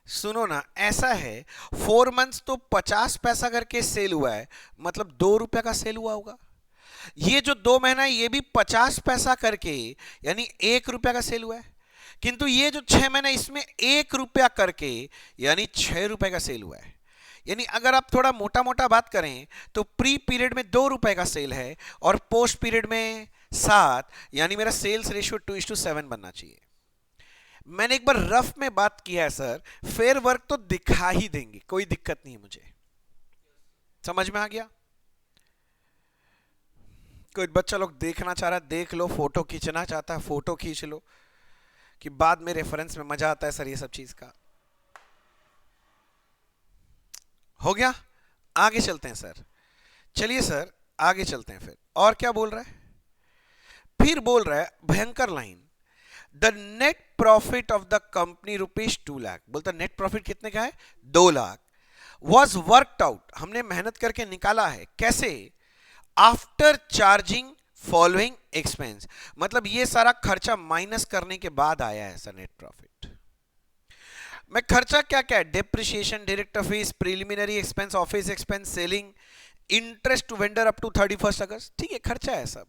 सुनो ना, ऐसा है 4 मंथ्स तो 50 पैसा करके सेल हुआ है, मतलब 2 रुपया का सेल हुआ होगा। ये जो 2 महीना है ये भी 50 पैसा करके यानी 1 रुपया का सेल हुआ है। किंतु ये जो 6 महीना इसमें 1 रुपया करके यानी 6 रुपए का सेल हुआ है। यानी अगर आप थोड़ा मोटा मोटा बात करें तो प्री पीरियड में 2 रुपए का सेल है और पोस्ट पीरियड में 7, यानी मेरा सेल्स रेशियो 2:7 बनना चाहिए। मैंने एक बार रफ में बात किया है सर, फेयर वर्क तो दिखा ही देंगे, कोई दिक्कत नहीं है मुझे। समझ में आ गया? कोई बच्चा लोग देखना चाह रहा है देख लो, फोटो खींचना चाहता है फोटो खींच लो, कि बाद में रेफरेंस में मजा आता है सर ये सब चीज का। हो गया? आगे चलते हैं सर। चलिए सर आगे चलते हैं। फिर और क्या बोल रहा है? फिर बोल रहा है भयंकर line, the net profit of the company ₹2 lakh. बोलता नेट प्रॉफिट कितने का है? 2 लाख। वॉज वर्कड आउट, हमने मेहनत करके निकाला है। कैसे? आफ्टर चार्जिंग फॉलोइंग एक्सपेंस, मतलब ये सारा खर्चा माइनस करने के बाद आया है ऐसा नेट प्रॉफिट। मैं खर्चा क्या क्या है? Depreciation, director fees, preliminary expense, office expense, selling, interest to vendor up to 31 August, ठीक है, खर्चा है सब।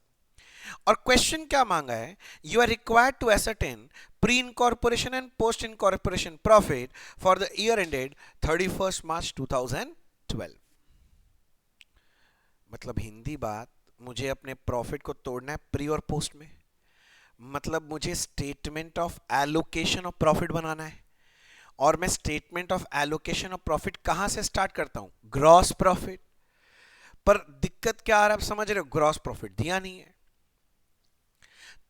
और क्वेश्चन क्या मांगा है? You are required to ascertain pre incorporation and post incorporation profit for the year ended 31 March 2012। मतलब हिंदी बात, मुझे अपने प्रॉफिट को तोड़ना है प्री और पोस्ट में। मतलब मुझे statement of allocation of profit बनाना है, और मैं statement of allocation of profit कहां से स्टार्ट करता हूं? Gross profit. पर दिक्कत क्या आ रहा है, आप समझ रहे हो? ग्रॉस प्रॉफिट दिया नहीं है,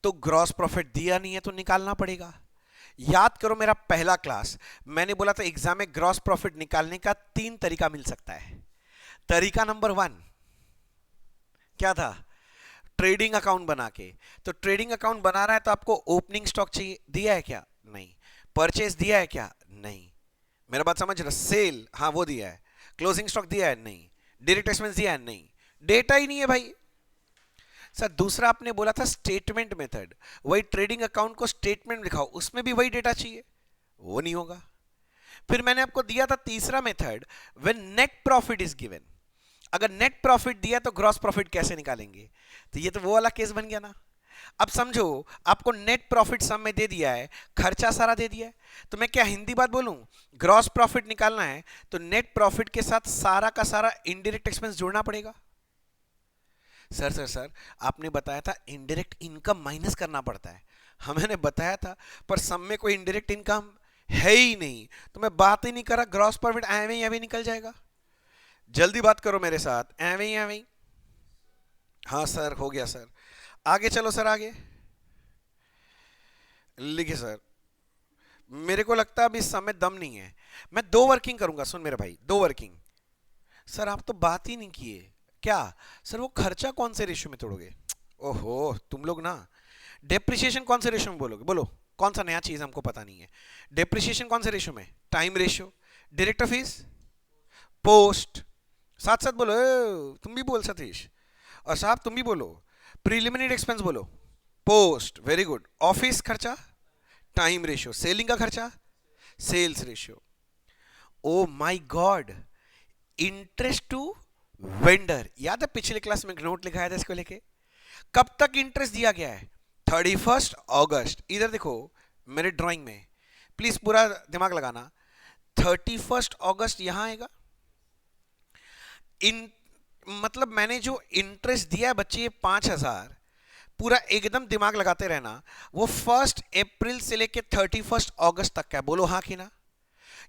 तो ग्रॉस प्रॉफिट दिया नहीं है तो निकालना पड़ेगा। याद करो मेरा पहला क्लास, मैंने बोला था एग्जाम में ग्रॉस प्रॉफिट निकालने का 3 तरीका मिल सकता है। तरीका नंबर 1 क्या था? ट्रेडिंग अकाउंट बना के। तो ट्रेडिंग अकाउंट बना रहा है तो आपको ओपनिंग स्टॉक चाहिए, दिया है क्या? नहीं। परचेज दिया है क्या? नहीं। मेरा बात समझ रहा? सेल, हाँ वो दिया है। क्लोजिंग स्टॉक दिया है? नहीं। डायरेक्ट एक्सपेंस दिया है? नहीं। डेटा ही नहीं है भाई। सर दूसरा आपने बोला था स्टेटमेंट मेथड, वही ट्रेडिंग अकाउंट को स्टेटमेंट दिखाओ, उसमें भी वही डेटा चाहिए, वो नहीं होगा। फिर मैंने आपको दिया था तीसरा method, when net profit is given. अगर नेट प्रॉफिट दिया तो ग्रॉस प्रॉफिट कैसे निकालेंगे? तो ये तो वो वाला केस बन गया ना। अब समझो, आपको नेट प्रॉफिट सम में दे दिया है, खर्चा सारा दे दिया है, तो मैं क्या हिंदी बात बोलूं? ग्रॉस प्रॉफिट निकालना है तो नेट प्रॉफिट के साथ सारा का सारा इनडायरेक्ट एक्सपेंस जोड़ना पड़ेगा। सर आपने बताया था इनडायरेक्ट इनकम माइनस करना पड़ता है, हमें बताया था, पर सम में कोई इनडायरेक्ट इनकम है ही नहीं, तो मैं बात ही नहीं कर रहा। ग्रॉस प्रॉफिट एवं ही एवं निकल जाएगा। जल्दी बात करो मेरे साथ, एवं ही एवं। हाँ सर हो गया सर। आगे चलो सर, आगे लिखिए सर। मेरे को लगता है अभी इस समय दम नहीं है, मैं 2 वर्किंग करूंगा। सुन मेरे भाई, 2 वर्किंग। सर आप तो बात ही नहीं किए। क्या सर? वो खर्चा कौन से रेशियो में तोड़ोगे? ओहो तुम लोग ना, डेप्रिसिएशन कौन से रेशियो में बोलोगे? बोलो कौन सा नया चीज हमको पता नहीं है। डेप्रिसिएशन कौन से रेशियो में? Time ratio. Director fees post. साथ साथ बोलो, तुम भी बोल सतीश, और साहब तुम भी बोलो। प्रीलिमिनरी एक्सपेंस बोलो पोस्ट, वेरी गुड। ऑफिस खर्चा टाइम रेशियो, सेलिंग का खर्चा sales ratio. Oh my god, interest to vendor, याद है पिछले क्लास में नोट लिखाया था इसको लेके? कब तक इंटरेस्ट दिया गया है? 31 अगस्त, इधर देखो मेरे ड्राइंग में, प्लीज पूरा दिमाग लगाना। 31 अगस्त यहां आएगा। इन मतलब मैंने जो इंटरेस्ट दिया है बच्चे, ये 5,000, पूरा एकदम दिमाग लगाते रहना, वो 1 अप्रैल से लेके 31 अगस्त तक का है। बोलो हाँ कि ना?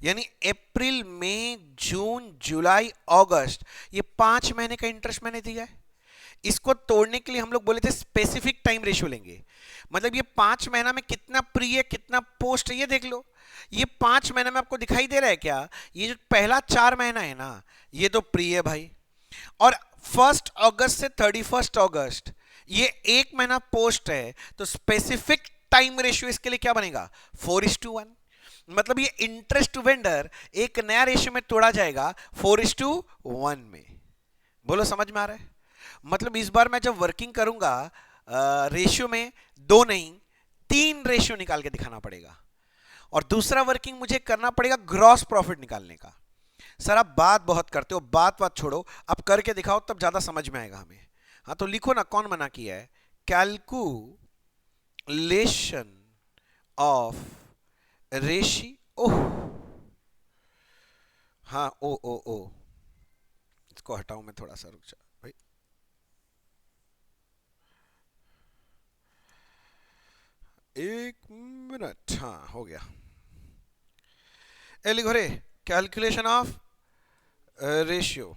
यानी अप्रैल मई जून जुलाई अगस्त, ये 5 महीने का इंटरेस्ट मैंने दिया है। इसको तोड़ने के लिए हम लोग बोले थे स्पेसिफिक टाइम रेशियो लेंगे। मतलब ये 5 महीना में कितना प्री है कितना पोस्ट है ये देख लो। ये 5 महीना में आपको दिखाई दे रहा है क्या? ये जो पहला 4 महीना है ना, ये तो प्री है भाई। और 1 अगस्त से 31 अगस्त, ये 1 महीना पोस्ट है। तो स्पेसिफिक टाइम रेशियो इसके लिए क्या बनेगा? 4:1। मतलब ये इंटरेस्ट टू वेंडर एक नया रेशियो में तोड़ा जाएगा 4:1 में। बोलो समझ में आ रहा है? मतलब इस बार मैं जब वर्किंग करूंगा रेशियो में 2 नहीं 3 रेशियो निकाल के दिखाना पड़ेगा। और दूसरा वर्किंग मुझे करना पड़ेगा ग्रॉस प्रॉफिट निकालने का। सर आप बात बहुत करते हो, बात छोड़ो, अब करके दिखाओ तब ज्यादा समझ में आएगा हमें। हाँ तो लिखो ना, कौन मना किया है? कैलकुलेशन ऑफ रेशी, ओह हाँ, ओ इसको हटाऊं मैं, थोड़ा सा रुक जा भाई। एक मिनट, हाँ हो गया। ए लिखो रे, कैलकुलेशन ऑफ रेशियो,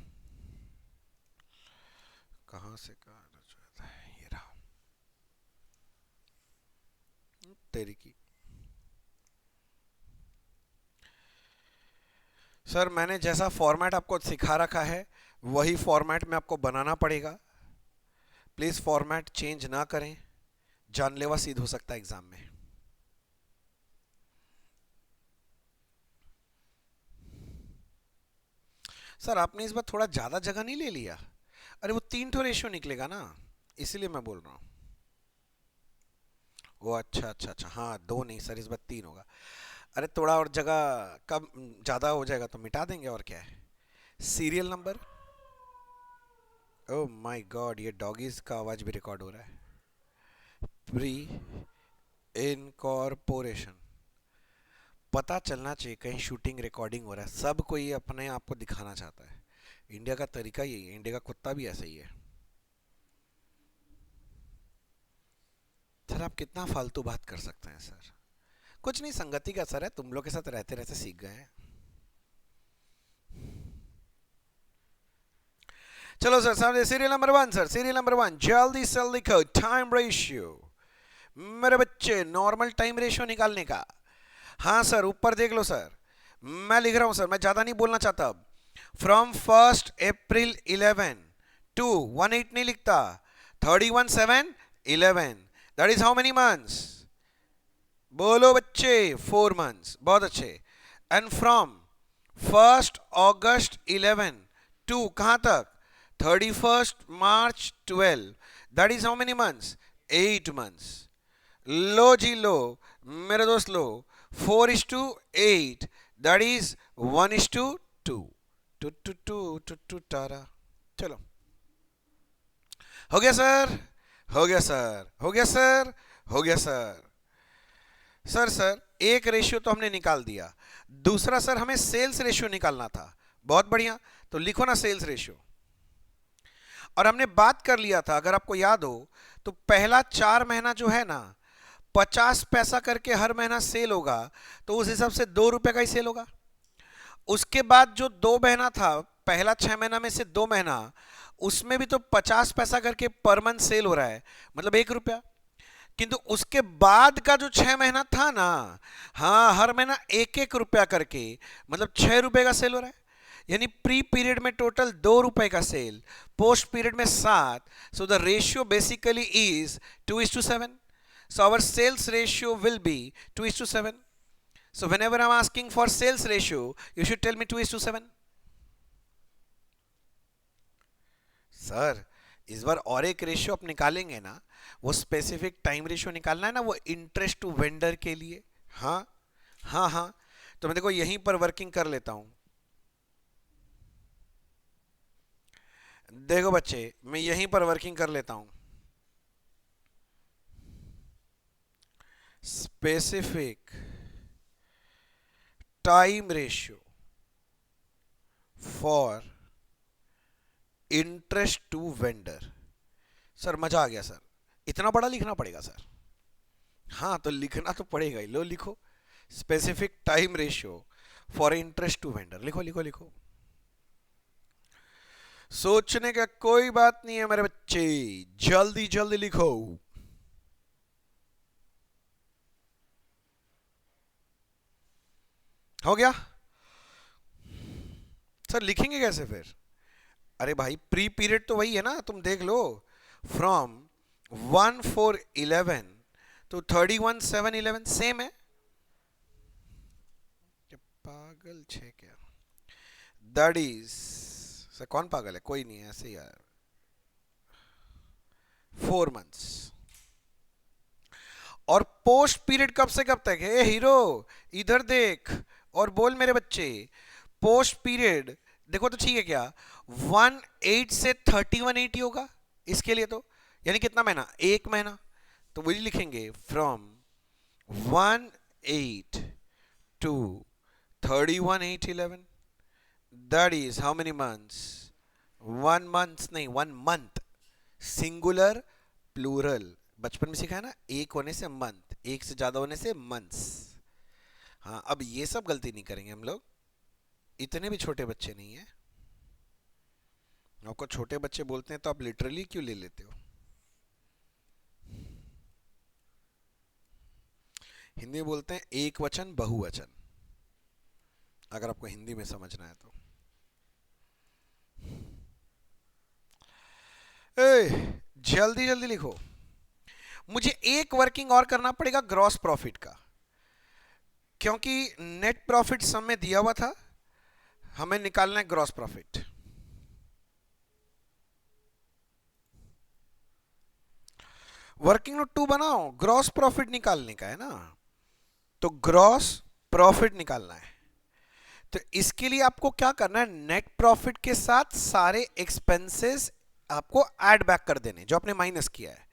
कहां से कहा जाता है, ये रहा, तेरी की। सर मैंने जैसा फॉर्मेट आपको सिखा रखा है वही फॉर्मेट में आपको बनाना पड़ेगा। प्लीज फॉर्मेट चेंज ना करें, जानलेवा सीध हो सकता है एग्जाम में। सर आपने इस बार थोड़ा ज्यादा जगह नहीं ले लिया? अरे वो 3 रेशियो निकलेगा ना, इसीलिए मैं बोल रहा हूँ। वो अच्छा, हाँ 2 नहीं सर, इस बार 3 होगा। अरे थोड़ा और जगह कम ज्यादा हो जाएगा तो मिटा देंगे, और क्या है। Serial number, oh my God, ये डॉगीज का आवाज भी रिकॉर्ड हो रहा है। प्री इनकॉर्पोरेशन, पता चलना चाहिए कहीं शूटिंग रिकॉर्डिंग हो रहा है। सब कोई अपने आप को दिखाना चाहता है। इंडिया का तरीका यही है, इंडिया का कुत्ता भी ऐसा ही है। सर आप कितना फालतू बात कर सकते हैं सर? कुछ नहीं, संगति का असर है, तुम लोग के साथ रहते रहते सीख गए हैं। चलो सर, सामने serial number 1, sir serial number 1, जल्दी से लिखो टाइम रेशियो। मेरे बच्चे नॉर्मल टाइम रेशियो निकालने का। हाँ सर ऊपर देख लो सर, मैं लिख रहा हूं सर, मैं ज्यादा नहीं बोलना चाहता। अब फ्रॉम 1 अप्रैल 11 टू 1/8 नहीं लिखता, 31/7/11, that is how many months? बोलो बच्चे, 4 मंथ्स, बहुत अच्छे। एंड फ्रॉम 1 अगस्त 11 टू कहां तक? 31 March 12, that is how many months? 8 months. लो जी लो, मेरे दोस्त लो, 4:8, दैट इज 1:2, टू टू टू टू टू टारा। चलो हो गया सर, हो गया सर, हो गया सर, हो गया सर। सर एक रेशियो तो हमने निकाल दिया, दूसरा सर हमें सेल्स रेशियो निकालना था। बहुत बढ़िया, तो लिखो ना सेल्स रेशियो। और हमने बात कर लिया था, अगर आपको याद हो, तो पहला 4 महीना जो है ना, 50 पैसा करके हर महीना सेल होगा, तो उस हिसाब से 2 रुपए का ही सेल होगा। उसके बाद जो 2 महीना था, पहला 6 महीना में से 2 महीना, उसमें भी तो 50 पैसा करके पर मंथ सेल हो रहा है, मतलब 1 रुपया। किंतु उसके बाद का जो 6 महीना था ना, हाँ हर महीना 1-1 रुपया करके, मतलब 6 रुपए का सेल हो रहा है। यानी प्री पीरियड में टोटल 2 रुपए का सेल, पोस्ट पीरियड में 7। So the ratio basically is 2:7। So our sales ratio will be 2:7. So whenever I'm asking for sales ratio, you should tell me 2:7. Sir इस बार और एक रेशियो आप निकालेंगे ना, वो स्पेसिफिक टाइम रेशियो निकालना है ना, वो इंटरेस्ट टू वेंडर के लिए। हाँ हाँ, तो मैं देखो यहीं पर वर्किंग कर लेता हूं। देखो बच्चे, मैं यहीं पर वर्किंग कर लेता हूं। Specific time ratio for interest to vendor. Sir मजा आ गया सर, इतना बड़ा लिखना पड़ेगा सर? हाँ तो लिखना तो पड़ेगा ही, लो लिखो। Specific time ratio for interest to vendor, लिखो लिखो लिखो। सोचने का कोई बात नहीं है मेरे बच्चे, जल्दी जल्दी लिखो। हो गया सर? लिखेंगे कैसे फिर? अरे भाई प्री पीरियड तो वही है ना, तुम देख लो। फ्रॉम 1/4/11 तो 31/7/11 सेम है। क्या पागल छे क्या? दैट इज, सर कौन पागल है? कोई नहीं है ऐसे यार। 4 months। और पोस्ट पीरियड कब से कब तक है? ए हीरो इधर देख और बोल मेरे बच्चे। पोस्ट पीरियड देखो तो ठीक है क्या? 1/8 से 31/80 होगा इसके लिए तो, यानी कितना महीना? 1 महीना। तो वही लिखेंगे from 1/8 to 31/8/11। That is how many months? 1 month नहीं, 1 month। सिंगुलर प्लूरल बचपन में सीखा है ना, एक होने से मंथ, एक से ज्यादा होने से मंथ्स। हाँ अब ये सब गलती नहीं करेंगे हम लोग, इतने भी छोटे बच्चे नहीं है। आपको छोटे बच्चे बोलते हैं तो आप लिटरली क्यों ले लेते हो? हिंदी में बोलते हैं एक वचन बहुवचन, अगर आपको हिंदी में समझना है तो। जल्दी जल्दी लिखो। मुझे एक वर्किंग और करना पड़ेगा ग्रॉस प्रॉफिट का, क्योंकि नेट प्रॉफिट सम में दिया हुआ था, हमें निकालना है ग्रॉस प्रॉफिट। वर्किंग नोट 2 बनाओ, ग्रॉस प्रॉफिट निकालने का है ना, तो ग्रॉस प्रॉफिट निकालना है। तो इसके लिए आपको क्या करना है? नेट प्रॉफिट के साथ सारे एक्सपेंसेस आपको ऐड बैक कर देने जो आपने माइनस किया है।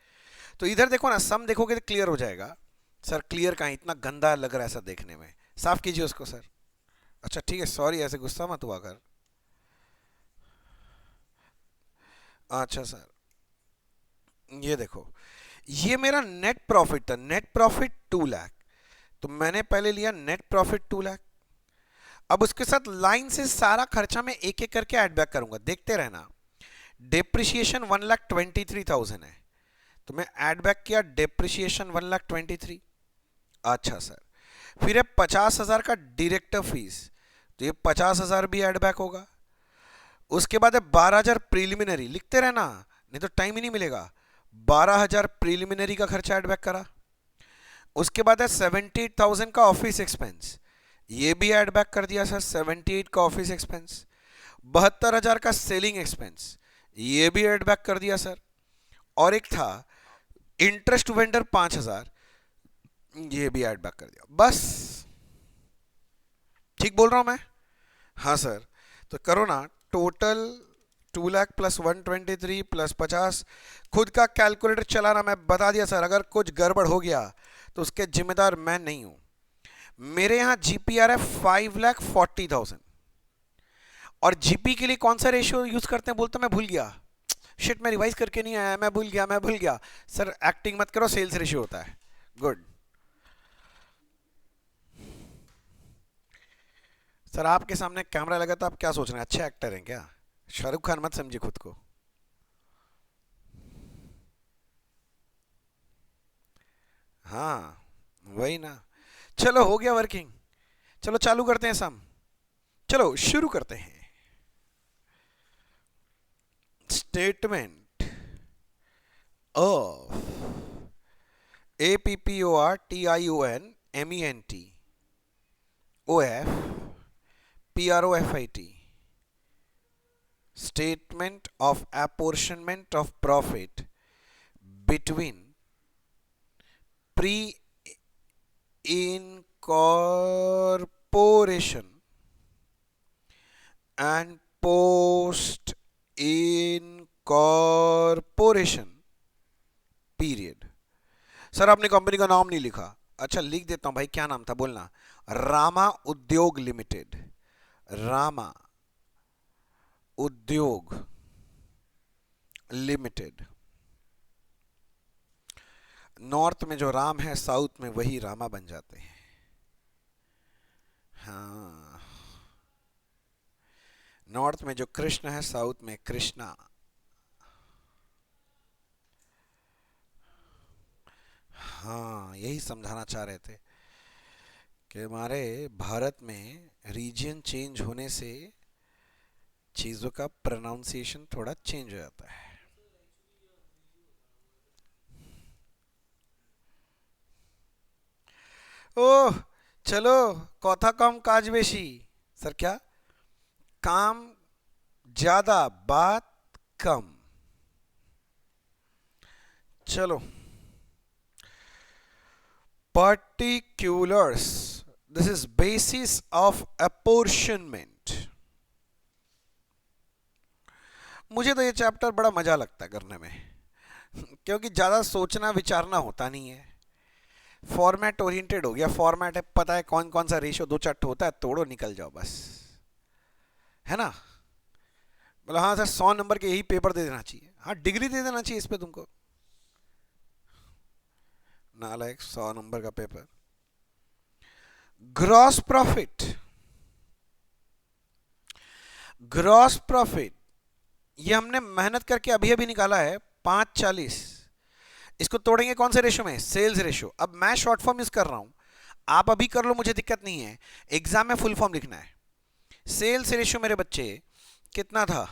तो इधर देखो ना, सम देखोगे तो क्लियर हो जाएगा। सर क्लियर कहाँ? इतना गंदा लग रहा है ऐसा देखने में, साफ कीजिए उसको सर। अच्छा ठीक है, सॉरी, ऐसे गुस्सा मत हुआ कर। अच्छा सर, ये देखो, ये मेरा नेट प्रॉफिट था, नेट प्रॉफिट 2 लाख। तो मैंने पहले लिया नेट प्रॉफिट 2 लाख। अब उसके साथ लाइन से सारा खर्चा मैं एक एक करके ऐड बैक करूंगा, देखते रहना। डेप्रिसिएशन 1,23,000 है, तो मैं ऐड बैक किया डेप्रिसिएशन 1,23,000। अच्छा सर, फिर है 50,000 का डायरेक्टर फीस, तो ये 50,000 भी ऐड बैक होगा। उसके बाद है 12,000 प्रीलिमिनरी, लिखते रहना नहीं तो टाइम ही नहीं मिलेगा। 12,000 प्रीलिमिनरी का खर्चा ऐड बैक करा। उसके बाद है 78,000 का ऑफिस एक्सपेंस, ये भी ऐड बैक कर दिया सर, 78 का ऑफिस एक्सपेंस। 72,000 का सेलिंग एक्सपेंस, ये भी ऐड बैक कर दिया सर। और एक था इंटरेस्ट वेंडर 5,000, ये भी ऐड बैक कर दिया। बस ठीक बोल रहा हूं मैं? हाँ सर, तो करो ना, टोटल 2 लाख प्लस 123 प्लस 50। खुद का कैलकुलेटर चलाना, मैं बता दिया सर, अगर कुछ गड़बड़ हो गया तो उसके जिम्मेदार मैं नहीं हूं। मेरे यहां जीपीआर है 5,40,000। और जीपी के लिए कौन सा रेशियो यूज करते हैं बोलते, मैं भूल गया। शिट, मैं रिवाइज करके नहीं आया, मैं भूल गया, मैं भूल गया। सर एक्टिंग मत करो, सेल्स रेशियो होता है। गुड सर, आपके सामने कैमरा लगा तो आप क्या सोच रहे हैं, अच्छे एक्टर हैं क्या? शाहरुख खान मत समझिए खुद को। हाँ वही ना। चलो हो गया वर्किंग, चलो चालू करते हैं सम। चलो शुरू करते हैं। Statement of APPORTIONMENT OF statement of apportionment of profit between pre-incorporation and post-incorporation period। Sir आपने कंपनी का नाम नहीं लिखा, अच्छा लिख देता हूं भाई, क्या नाम था बोलना। रामा उद्योग लिमिटेड। रामा उद्योग लिमिटेड। नॉर्थ में जो राम है, साउथ में वही रामा बन जाते हैं। हाँ, नॉर्थ में जो कृष्ण है, साउथ में कृष्णा। हाँ, यही समझाना चाह रहे थे कि हमारे भारत में रीजन चेंज होने से चीज़ों का प्रोनाउंसिएशन थोड़ा चेंज हो जाता है। ओह, चलो, कथा कम काज बेशी। सर क्या? काम ज्यादा, बात कम। चलो, particulars, this is basis of apportionment। मुझे तो ये चैप्टर बड़ा मजा लगता है करने में, क्योंकि ज्यादा सोचना विचारना होता नहीं है। फॉर्मेट ओरिएंटेड हो गया, फॉर्मेट है, पता है कौन कौन सा रेशियो दो चट होता है, तोड़ो निकल जाओ बस, है ना। बोला हाँ सर 100 नंबर के यही पेपर दे देना चाहिए, हाँ डिग्री दे देना चाहिए इस पे तुमको। नालायक, 100 नंबर का paper. Gross profit, gross profit ये हमने मेहनत करके अभी अभी निकाला है 540। इसको तोड़ेंगे कौन से रेशो में? Sales ratio. अब मैं शॉर्ट फॉर्म यूज कर रहा हूं, आप अभी कर लो, मुझे दिक्कत नहीं है, एग्जाम में फुल फॉर्म लिखना है। सेल्स रेशो मेरे बच्चे कितना था?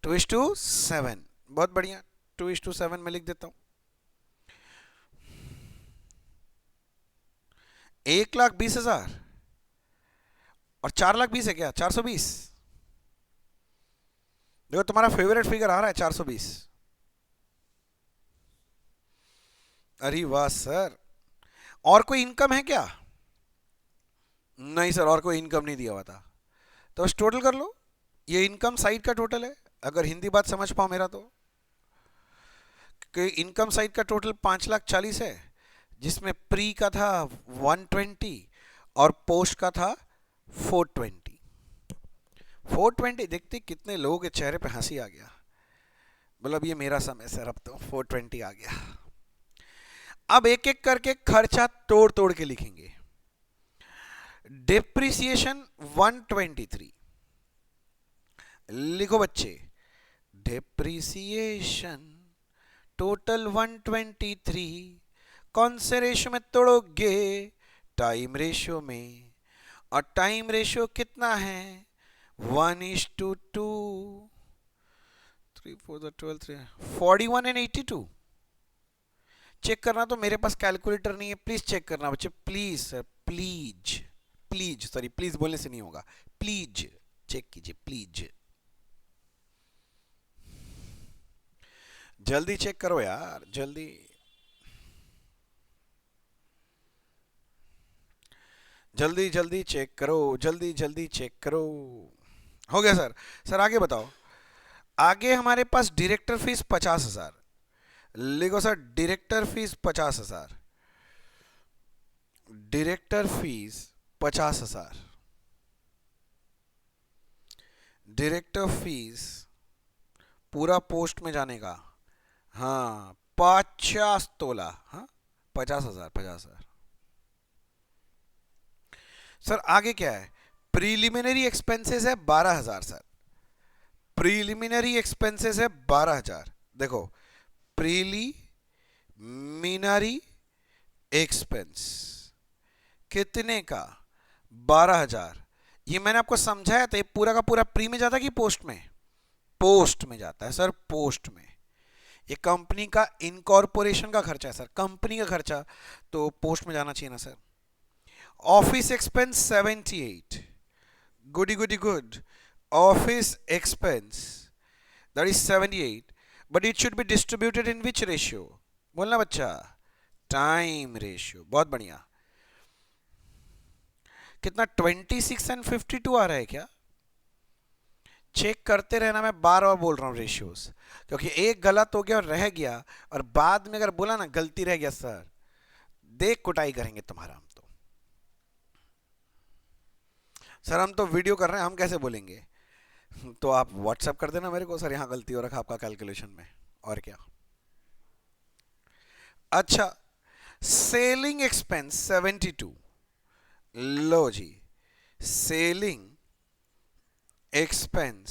2:7। बहुत बढ़िया, 2:7 में लिख देता हूं। 1,20,000 और 4,20,000 है क्या? 420। देखो तुम्हारा फेवरेट फिगर आ रहा है 420। अरे वाह सर, और कोई इनकम है क्या? नहीं सर, और कोई इनकम नहीं दिया हुआ था। तो बस टोटल कर लो, ये इनकम साइड का टोटल है, अगर हिंदी बात समझ पाओ मेरा तो। कि इनकम साइड का टोटल 5,40,000 है, जिसमें प्री का था 120 और पोस्ट का था 420। 420 देखते कितने लोगों के चेहरे पे हंसी आ गया, मतलब ये मेरा समय सर, अब तो 420 आ गया। अब एक एक करके खर्चा तोड़ तोड़ के लिखेंगे। डिप्रिसिएशन 123, लिखो बच्चे, डिप्रिसिएशन टोटल 123। कौन से रेशो में तोड़ोगे? टाइम रेशो में। और टाइम रेशो कितना है? 1:2। 3 4 12 3 41 एंड 82। चेक करना, तो मेरे पास कैलकुलेटर नहीं है, प्लीज चेक करना बच्चे, please sir, please please, sorry please बोलने से नहीं होगा, प्लीज चेक कीजिए प्लीज, जल्दी चेक करो यार, जल्दी। जल्दी जल्दी चेक करो, जल्दी जल्दी चेक करो। हो गया सर। सर आगे बताओ। आगे हमारे पास डायरेक्टर फीस 50,000। लिखो sir, director fees 50,000। Director fees 50,000। Director fees पूरा पोस्ट में जाने का, हाँ 50 तोला, हाँ 50,000 50,000। सर आगे क्या है? प्रीलिमिनरी एक्सपेंसेस है 12,000 सर। प्रीलिमिनरी एक्सपेंसेस है 12,000। देखो, प्रीलिमिनरी एक्सपेंस कितने का? 12,000। ये मैंने आपको समझाया था, ये पूरा का पूरा प्री में जाता है कि पोस्ट में? पोस्ट में जाता है सर, पोस्ट में। ये कंपनी का इनकॉर्पोरेशन का खर्चा है सर, कंपनी का खर्चा, तो पोस्ट में जाना चाहिए ना sir. Office expense 78, goody goody good, office expense that is 78, but it should be distributed in which ratio? बोलना बच्चा, टाइम रेशियो। बहुत बढ़िया। कितना? 26 एंड 52 आ रहा है क्या? चेक करते रहना, मैं बार बार बोल रहा हूँ रेशियोज, क्योंकि एक गलत हो गया और रह गया, और बाद में अगर बोला ना गलती रह गया सर, देख कुटाई करेंगे तुम्हारा हम तो। सर हम तो वीडियो कर रहे हैं, हम कैसे बोलेंगे? तो आप व्हाट्सएप कर देना मेरे को, सर यहाँ गलती हो रखा आपका कैलकुलेशन में, और क्या। अच्छा, सेलिंग एक्सपेंस 72। लो जी, selling expense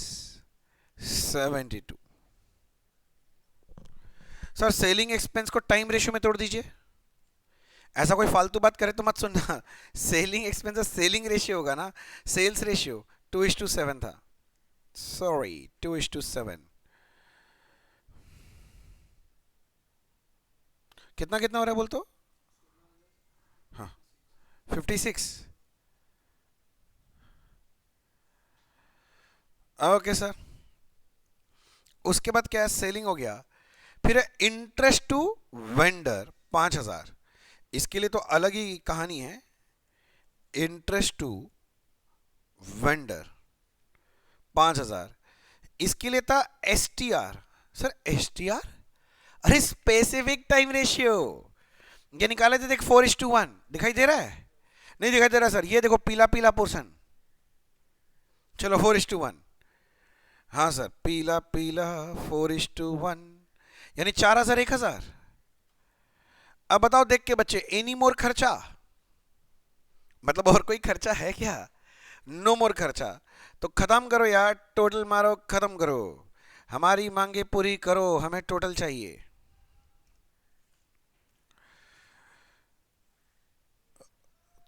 72। Sir selling expense को टाइम रेशियो में तोड़ दीजिए। ऐसा कोई फालतू बात करे तो मत सुनना। सेलिंग एक्सपेंस सेलिंग रेशियो होगा ना, सेल्स रेशियो 2:7 था। सॉरी, 2:7। कितना कितना हो रहा है बोल तो? हाँ, 56। Okay sir. उसके बाद क्या है, सेलिंग हो गया। फिर इंटरेस्ट टू वेंडर 5000। इसके लिए तो अलग ही कहानी है। Interest to vendor 5000। इसके लिए था एसटीआर। सर एसटीआर, अरे स्पेसिफिक टाइम रेशियो, ये निकाले थे देख, 4:1। दिखाई दे रहा है? नहीं दिखाई दे रहा सर, ये देखो पीला पीला पोर्शन। चलो 4:1। हाँ सर, पीला पीला 4:1, यानी 4000 1000। अब बताओ देख के बच्चे, एनी मोर खर्चा, मतलब और कोई खर्चा है क्या? नो मोर खर्चा। तो खत्म करो यार, टोटल मारो, खत्म करो, हमारी मांगे पूरी करो, हमें टोटल चाहिए।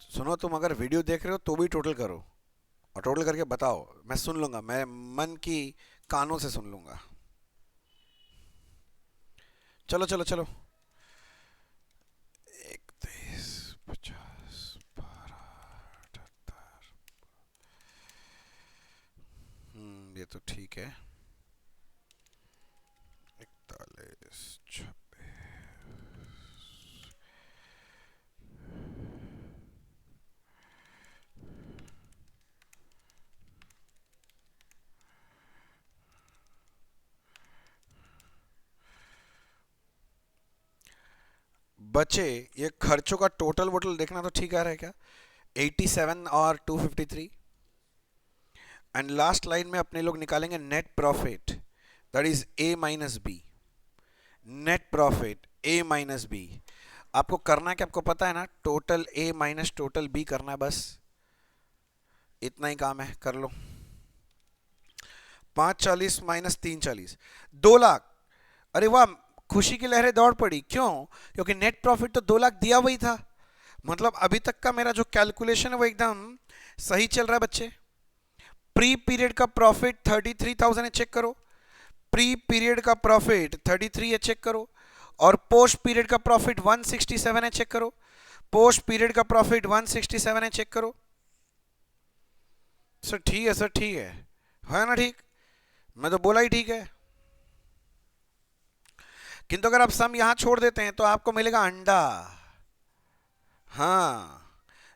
सुनो, तुम अगर वीडियो देख रहे हो तो भी टोटल करो, और टोटल करके बताओ, मैं सुन लूंगा, मैं मन की कानों से सुन लूंगा। चलो चलो चलो, 31 50 12 78। ये तो ठीक है। 41 बचे। ये खर्चों का टोटल वोटल देखना तो ठीक आ रहा है क्या? 87 और 253। एंड लास्ट लाइन में अपने लोग निकालेंगे net profit, that is A minus B. Net profit A minus B. आपको करना है कि आपको पता है ना, total A minus total B करना है, बस इतना ही काम है, कर लो। 540 माइनस 340, 2 लाख। अरे वाह, खुशी की लहरें दौड़ पड़ी। क्यों? क्योंकि नेट प्रॉफिट तो 2 लाख दिया वही था। मतलब अभी तक का मेरा जो कैलकुलेशन है वो एकदम सही चल रहा है बच्चे। प्री पीरियड का प्रॉफिट 33,000 है, चेक करो। प्री पीरियड का प्रॉफिट 33 है, चेक करो। और पोस्ट पीरियड का प्रॉफिट 167 है, चेक करो। पोस्ट पीरियड का प्रॉफिट 167 है, चेक करो। सर ठीक है, सर ठीक है ना? ठीक, मैं तो बोला ही ठीक है। किंतु अगर आप सम यहां छोड़ देते हैं तो आपको मिलेगा अंडा। हाँ,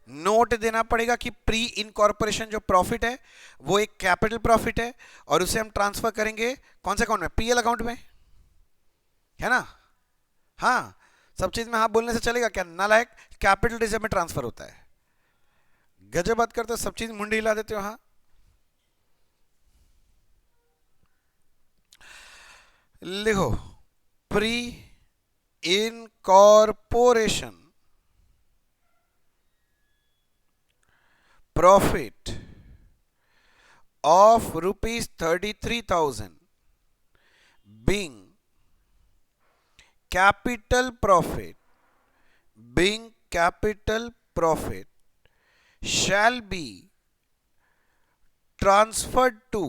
नोट देना पड़ेगा कि प्री इनकॉर्पोरेशन जो प्रॉफिट है वो एक कैपिटल प्रॉफिट है, और उसे हम ट्रांसफर करेंगे कौन से अकाउंट में? पीएल अकाउंट में, है ना? हाँ, सब चीज में हाँ बोलने से चलेगा क्या? नालायक, कैपिटल रिजर्व में ट्रांसफर होता है। गजब बात करते हो, सब चीज मुंडी हिला देते हो। हाँ, लिखो, pre incorporation profit of rupees 33,000 being capital profit, being capital profit shall be transferred to।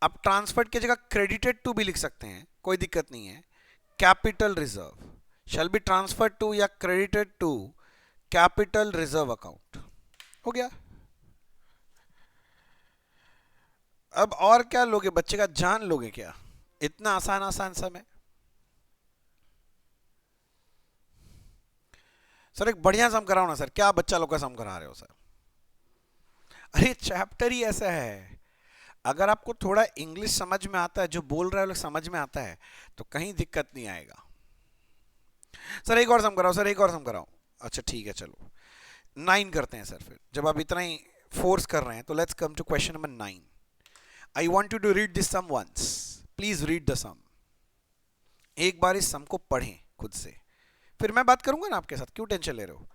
अब ट्रांसफर्ड की जगह क्रेडिटेड टू भी लिख सकते हैं, कोई दिक्कत नहीं है। Capital reserve shall be transferred to या credited to capital reserve account. हो गया। अब और क्या लोगे? बच्चे का जान लोगे क्या? इतना आसान आसान समय। सर एक बढ़िया सम कराओ ना सर, क्या बच्चा लोग का सम करा रहे हो सर? अरे चैप्टर ही ऐसा है, अगर आपको थोड़ा इंग्लिश समझ में आता है, जो बोल रहे हो लोग समझ में आता है, तो कहीं दिक्कत नहीं आएगा। सर एक और सम कराओ, सर एक और सम कराओ। अच्छा ठीक है चलो 9 करते हैं सर, फिर जब आप इतना ही फोर्स कर रहे हैं तो let's come to question number 9। I want you to read this sum once, please read the sum. एक बार इस सम को पढ़ें खुद से, फिर मैं बात करूंगा ना आपके साथ, क्यों टेंशन ले रहे हो?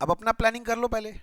अब अपना प्लानिंग कर लो पहले।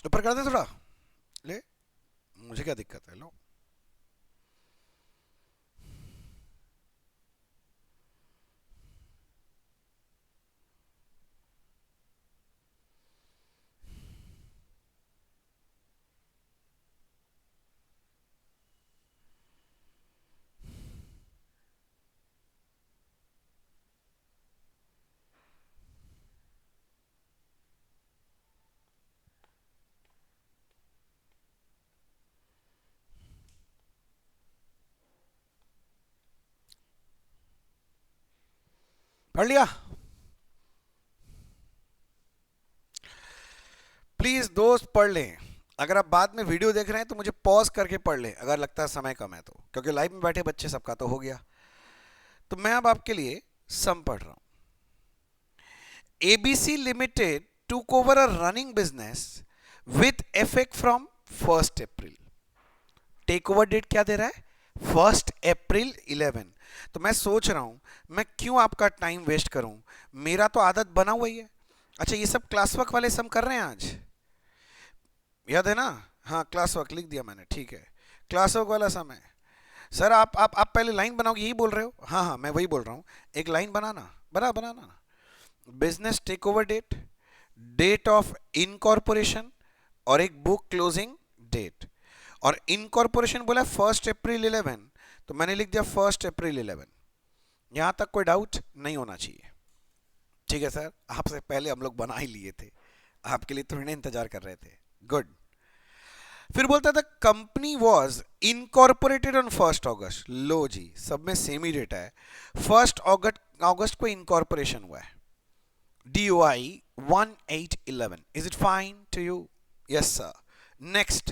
ऊपर कर दे थोड़ा, ले, मुझे क्या दिक्कत है, लो। पढ़ लिया? प्लीज दोस्त पढ़ लें। अगर आप बाद में वीडियो देख रहे हैं तो मुझे पॉज करके पढ़ लें अगर लगता है समय कम है तो, क्योंकि लाइव में बैठे बच्चे सबका तो हो गया। तो मैं अब आपके लिए सम पढ़ रहा हूं। ABC limited took over a running business with effect from 1st April। Take over date क्या दे रहा है? 1st April 11। तो मैं सोच रहा हूं मैं क्यों आपका टाइम वेस्ट करूं, मेरा तो आदत बना हुआ ही है। अच्छा ये सब क्लास वर्क वाले सम कर रहे हैं आज, याद है ना? हाँ क्लास वर्क लिख दिया मैंने, ठीक है। क्लास वर्क वाला सम है। सर आप पहले लाइन बनाओगे, यही बोल रहे हो? हाँ हाँ मैं वही बोल रहा हूँ, एक लाइन बनाना, बनाना। Business take over date, date of incorporation और एक बुक क्लोजिंग डेट। और इनकॉर्पोरेशन बोला 1st April 11, तो मैंने लिख दिया 1st April 11। यहां तक कोई डाउट नहीं होना चाहिए, ठीक है सर? आपसे पहले हम लोग बना ही लिए थे, आपके लिए थोड़ी ना इंतजार कर रहे थे। गुड। फिर बोलता था company was incorporated on 1st August। लो जी, सब में सेम ही डेटा है, 1st August को इनकॉर्पोरेशन हुआ है। DOI 1811। Is it fine to you? Yes, sir. Next,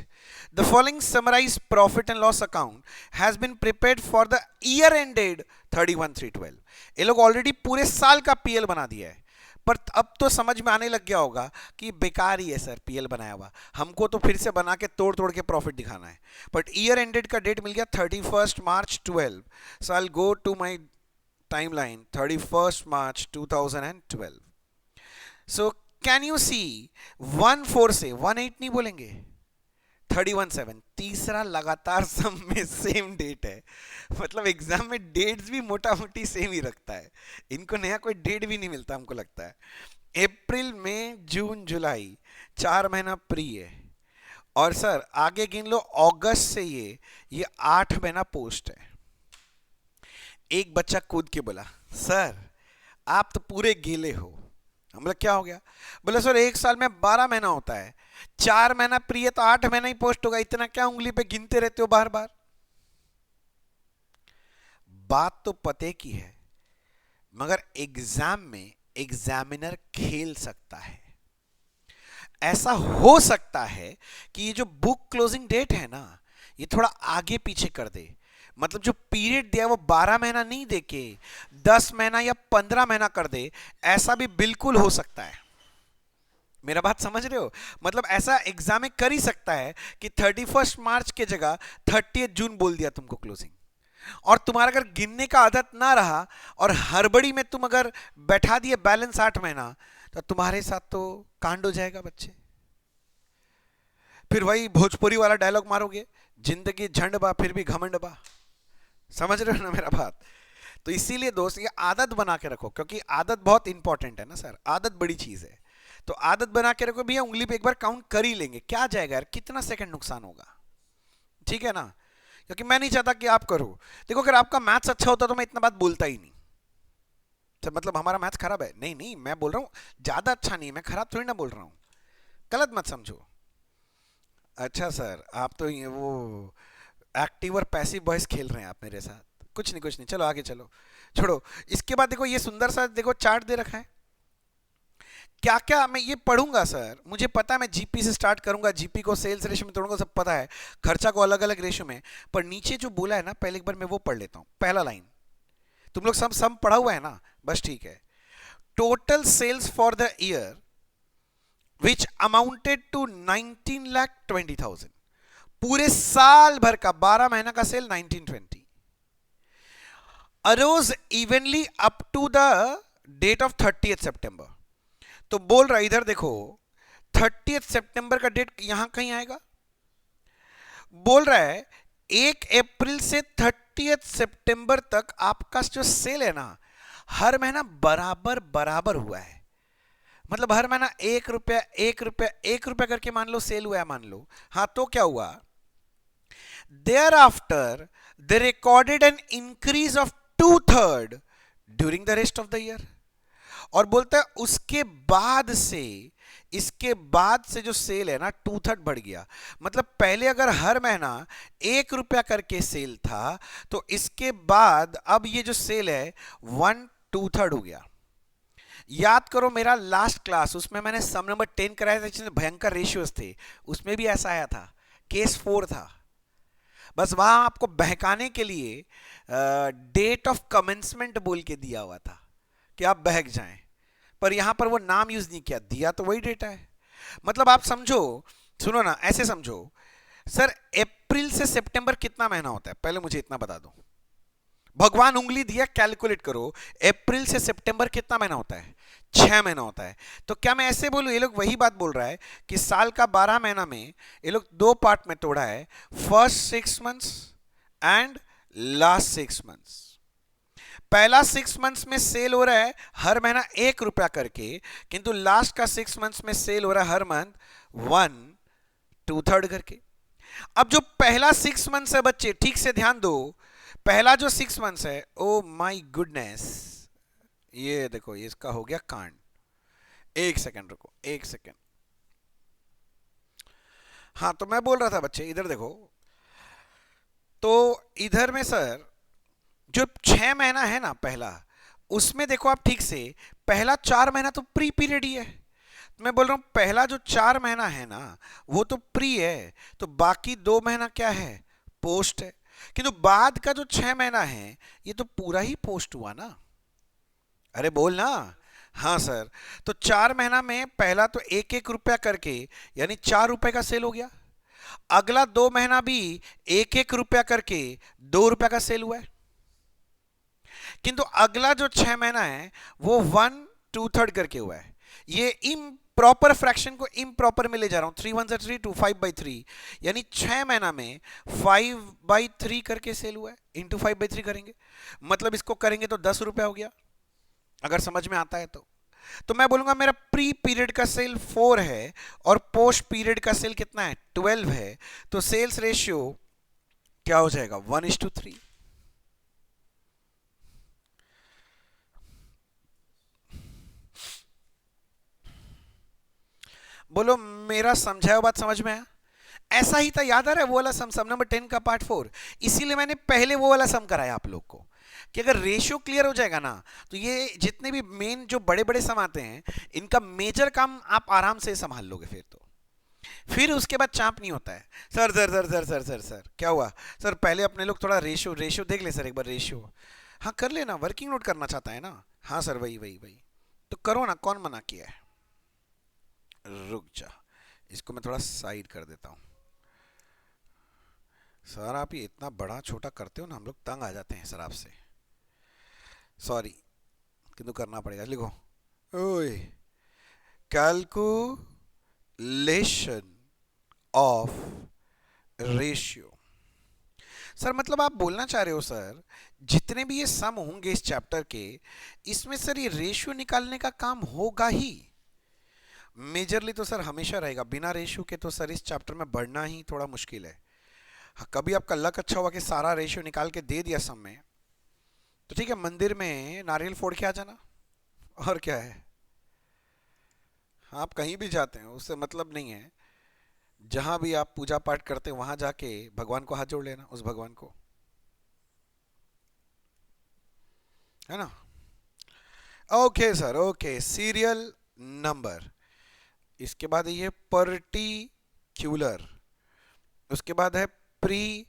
the following summarized profit and loss account has been prepared for the year ended 31/3/12। ये लोग ऑलरेडी पूरे साल का पीएल बना दिया है, पर अब तो समझ में आने लग गया होगा कि बेकार ही है सर पीएल बनाया हुआ, हमको तो फिर से बना के तोड़ तोड़ के प्रॉफिट दिखाना है। बट ईयर एंडेड का डेट मिल गया 31st March 12। So I go to my timeline 31st March 2012। So can you see 1/4 से 1/8 नहीं बोलेंगे, 31/7 तीसरा लगातार सम में सेम डेट है। मतलब एग्जाम में डेट्स भी मोटा मोटी सेम ही रखता है, इनको नया कोई डेट भी नहीं मिलता हमको लगता है। अप्रैल मई जून जुलाई 4 महीना प्री है, और सर आगे गिन लो अगस्त से ये 8 महीना पोस्ट है। एक बच्चा कूद के बोला सर आप तो पूरे गीले हो। हम लोग क्या हो गया? बोले सर एक साल में 12 महीना होता है, 4 महीना प्री है तो 8 महीना ही पोस्ट होगा, इतना क्या उंगली पे गिनते रहते हो बार बार? बात तो पते की है, मगर एग्जाम में एग्जामिनर खेल सकता है। ऐसा हो सकता है कि ये जो बुक क्लोजिंग डेट है ना, ये थोड़ा आगे पीछे कर दे। मतलब जो पीरियड दिया वो 12 महीना नहीं देके 10 महीना या 15 महीना कर दे, ऐसा भी बिल्कुल हो सकता है। मेरा बात समझ रहे हो? मतलब ऐसा एग्जाम में कर ही सकता है कि 31st मार्च के जगह 30th जून बोल दिया तुमको क्लोजिंग, और तुम्हारा अगर गिनने का आदत ना रहा और हड़बड़ी में तुम अगर बैठा दिए बैलेंस 8 महीना, तो तुम्हारे साथ तो कांड हो जाएगा बच्चे। फिर वही भोजपुरी वाला डायलॉग मारोगे, जिंदगी झंड बा फिर भी घमंड बा। समझ रहे हो ना मेरा बात? तो इसीलिए दोस्त ये आदत बना के रखो, क्योंकि आदत बहुत इंपॉर्टेंट है ना सर, आदत बड़ी चीज है। तो आदत बना के रखो भैया, उंगली पे एक बार काउंट कर ही लेंगे, क्या जाएगा यार, कितना सेकंड नुकसान होगा, ठीक है ना। क्योंकि मैं नहीं चाहता कि आप करो। देखो अगर आपका मैथ्स अच्छा होता तो मैं इतना बात बोलता ही नहीं। तो मतलब हमारा मैथ्स खराब है, नहीं नहीं, मैं बोल रहा हूं ज्यादा अच्छा नहीं, मैं खराब थोड़ी ना बोल रहा हूं, गलत मत समझो। अच्छा सर, आप तो ये वो एक्टिव और पैसिव वॉइस खेल रहे हैं आप मेरे साथ। कुछ नहीं कुछ नहीं, चलो आगे चलो, छोड़ो। इसके बाद देखो ये सुंदर सा देखो चार्ट दे रखा है, क्या क्या मैं ये पढ़ूंगा सर, मुझे पता है मैं जीपी से स्टार्ट करूंगा, जीपी को सेल्स रेशियो में तोड़ूंगा, सब पता है, खर्चा को अलग अलग रेशियो में। पर नीचे जो बोला है ना, पहले एक बार मैं वो पढ़ लेता हूं, पहला लाइन। तुम लोग सब पढ़ा हुआ है ना, बस ठीक है। Total sales for the year which amounted to 19,20,000, पूरे साल भर का 12 महीना का sale 1920, arose evenly up to the date of 30th September. तो बोल रहा है इधर देखो 30th सितंबर का डेट यहां कहीं आएगा, बोल रहा है 1 अप्रैल से 30th सितंबर तक आपका जो सेल है ना, हर महीना बराबर बराबर हुआ है। मतलब हर महीना 1 रुपया 1 रुपया 1 रुपया करके मान लो सेल हुआ है, मान लो। हाँ तो क्या हुआ, thereafter they recorded an increase of 2/3 during the rest of the year. और बोलता है उसके बाद से, इसके बाद से जो सेल है ना 2/3 बढ़ गया। मतलब पहले अगर हर महीना 1 रुपया करके सेल था, तो इसके बाद अब ये जो सेल है 1/2 हो गया। याद करो मेरा लास्ट क्लास, उसमें मैंने सम नंबर 10 कराया था जिसमें भयंकर रेशियोज थे, उसमें भी ऐसा आया था, केस 4 था। बस वहां आपको बहकाने के लिए डेट ऑफ कमेंसमेंट बोल के दिया हुआ था कि आप बहक जाएं, पर यहां पर वो नाम यूज नहीं किया, दिया तो वही डेटा है। मतलब आप समझो, सुनो ना, ऐसे समझो सर, अप्रैल से सितंबर कितना महीना होता है, पहले मुझे इतना बता दो। भगवान उंगली दिया, कैलकुलेट करो, अप्रैल से सितंबर कितना महीना होता है, 6 महीना होता है। तो क्या मैं ऐसे बोलूं, ये लोग वही बात बोल रहा है कि साल का 12 महीना में ये लोग 2 पार्ट में तोड़ा है, first 6 months and last 6 months. पहला 6 मंथ्स में सेल हो रहा है हर महीना 1 रुपया करके, किंतु लास्ट का 6 मंथ्स में सेल हो रहा है हर मंथ 1/2 करके। अब जो पहला 6 मंथ्स है बच्चे, ठीक से ध्यान दो, पहला जो 6 मंथ्स है, ओ माय गुडनेस, ये देखो ये इसका हो गया कांड। एक सेकंड रुको, एक सेकंड। हाँ तो मैं बोल रहा था बच्चे, इधर देखो, तो इधर में सर जो 6 महीना है ना पहला, उसमें देखो आप ठीक से, पहला 4 महीना तो प्री पीरियड ही है। मैं बोल रहा हूं पहला जो 4 महीना है ना, वो तो प्री है, तो बाकी 2 महीना क्या है, पोस्ट है। किंतु बाद का जो 6 महीना है, ये तो पूरा ही पोस्ट हुआ ना, अरे बोल ना। हाँ सर, तो 4 महीना में पहला तो 1-1 रुपया करके, यानी 4 रुपए का सेल हो गया। अगला 2 महीना भी 1-1 रुपया करके 2 रुपया का सेल हुआ है। किंतु अगला जो 6 महीना है वो 1/2 करके हुआ है। ये इम्प्रॉपर फ्रैक्शन को इम्प्रॉपर में ले जा रहा हूं, 3 1 3 2 5/3, यानी 6 महीना में 5/3 करके सेल हुआ है, इंटू 5/3 करेंगे, मतलब इसको करेंगे तो 10 रुपया हो गया, अगर समझ में आता है तो। तो मैं बोलूंगा मेरा प्री पीरियड का सेल 4 है और पोस्ट पीरियड का सेल कितना है, 12 है। तो सेल्स रेशियो क्या हो जाएगा, 1:3। बोलो मेरा समझाया बात समझ में आया। ऐसा ही था, याद आ रहा है वो वाला सम नंबर 10 का पार्ट 4, इसीलिए मैंने पहले वो वाला सम कराया आप लोग को, कि अगर रेशियो क्लियर हो जाएगा ना, तो ये जितने भी मेन जो बड़े बड़े सम आते हैं, इनका मेजर काम आप आराम से संभाल लोगे। फिर उसके बाद चाप नहीं होता है, sir sir sir sir sir sir sir क्या हुआ सर, पहले अपने लोग थोड़ा रेशियो रेशियो देख ले सर, एक बार रेशियो। हाँ कर लेना, वर्किंग नोट करना चाहता है ना, हाँ सर वही वही वही, तो करो ना, कौन मना किया है। रुक जा, इसको मैं थोड़ा साइड कर देता हूँ। सर आप ये इतना बड़ा छोटा करते हो ना, हम लोग तंग आ जाते हैं सर आपसे, सॉरी, किंतु करना पड़ेगा। लिखो, ओए, कैलकुलेशन ऑफ रेशियो। सर मतलब आप बोलना चाह रहे हो सर, जितने भी ये सम होंगे इस चैप्टर के, इसमें सर ये रेशियो निकालने का काम होगा ही। मेजरली तो सर हमेशा रहेगा, बिना रेशियो के तो सर इस चैप्टर में बढ़ना ही थोड़ा मुश्किल है। हाँ, कभी आपका लक अच्छा हुआ कि सारा रेशियो निकाल के दे दिया सब में, तो ठीक है, मंदिर में नारियल फोड़ के आ जाना, और क्या है। हाँ, आप कहीं भी जाते हैं उससे मतलब नहीं है, जहां भी आप पूजा पाठ करते हैं वहां जाके भगवान को हाथ जोड़ लेना, उस भगवान को, है ना। Okay sir, okay, serial number, इसके बाद ये पर्टिक्यूलर, उसके बाद है प्री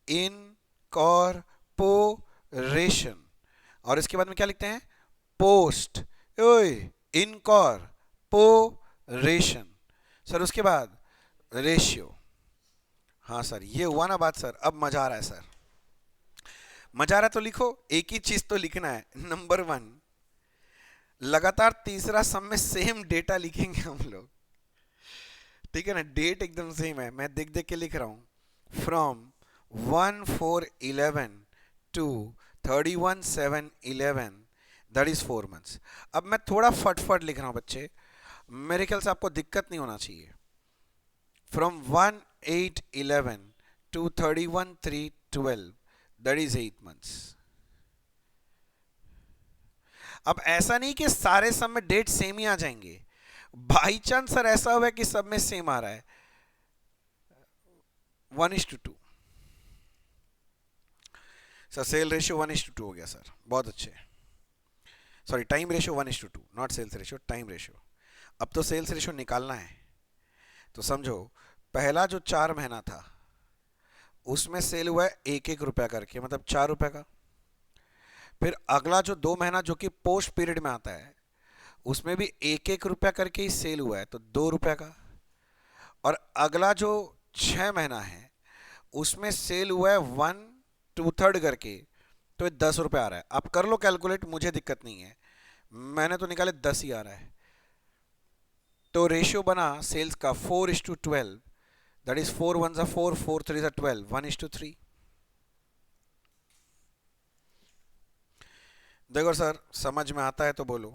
इनकॉर्पोरेशन, और इसके बाद में क्या लिखते हैं, पोस्ट ओए इनकॉर्पोरेशन। सर उसके बाद रेशियो। हाँ सर, ये हुआ ना बात सर, अब मजा आ रहा है सर, मजा आ रहा है तो लिखो, एक ही चीज तो लिखना है। नंबर 1, लगातार तीसरा सम में सेम डेटा लिखेंगे हम लोग, ठीक है ना, डेट एकदम सेम है, मैं देख देख के लिख रहा हूं, from 1/4/11 to 31/7/11, that is 4 months. अब मैं थोड़ा फटफट लिख रहा हूं बच्चे, मेरे ख्याल से आपको दिक्कत नहीं होना चाहिए। From 1/8/11 to 31/3/12, that is 8 months. अब ऐसा नहीं कि सारे सब में डेट सेम ही आ जाएंगे, बाई चांस सर ऐसा हुआ है कि सब में सेम आ रहा है, 1:2। सर सेल रेशियो 1:2 हो गया सर, बहुत अच्छे। Sorry, time ratio 1:2, not sales ratio, time ratio. अब तो सेल्स रेशियो निकालना है, तो समझो पहला जो 4 महीना था उसमें सेल हुआ है 1-1 रुपया करके, मतलब 4 रुपए का। फिर अगला जो 2 महीना जो कि पोस्ट पीरियड में आता है उसमें भी 1-1 रुपया करके ही सेल हुआ है, तो 2 रुपया का। और अगला जो 6 महीना है उसमें सेल हुआ है 1/2 करके, तो 10 रुपये आ रहा है। आप कर लो कैलकुलेट, मुझे दिक्कत नहीं है, मैंने तो निकाले 10 ही आ रहा है। तो रेशियो बना सेल्स का 4:12, दैट इज 4 1 4, 4 3 12, 1:3। देखो सर, समझ में आता है तो बोलो।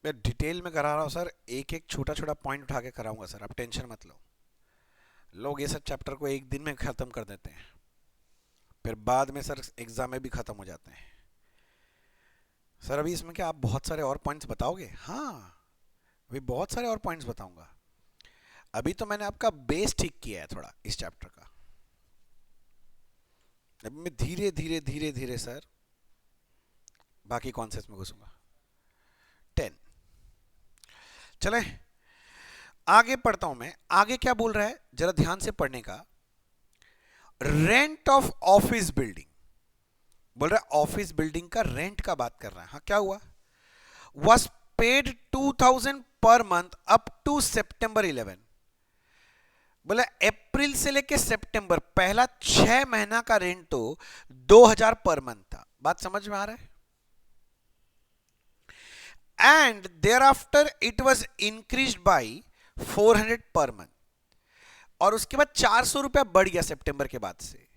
मैं डिटेल में करा रहा हूँ सर, एक एक छोटा छोटा पॉइंट उठा के कराऊंगा सर, आप टेंशन मत लो। लोग ये सब चैप्टर को एक दिन में खत्म कर देते हैं, फिर बाद में सर एग्जाम में भी खत्म हो जाते हैं। सर अभी इसमें क्या आप बहुत सारे और पॉइंट्स बताओगे? हाँ, अभी बहुत सारे और पॉइंट्स बताऊंगा। अभी तो मैंने आपका बेस ठीक किया है थोड़ा इस चैप्टर का, अभी मैं धीरे धीरे धीरे धीरे सर बाकी कॉन्सेप्ट्स में घुसूंगा। 10, चले आगे पढ़ता हूं मैं। आगे क्या बोल रहा है जरा ध्यान से पढ़ने का। रेंट ऑफ ऑफिस बिल्डिंग बोल रहा है, ऑफिस बिल्डिंग का रेंट का बात कर रहा है। हाँ, क्या हुआ, was paid 2000 per month up to सितंबर 11। बोला अप्रैल से लेके सितंबर, पहला 6 महीना का रेंट तो 2000 पर मंथ था। बात समझ में आ रहा है? And thereafter it was increase by 400 per month, और उसके बाद 400 रुपया बढ़ गया सितंबर के बाद से,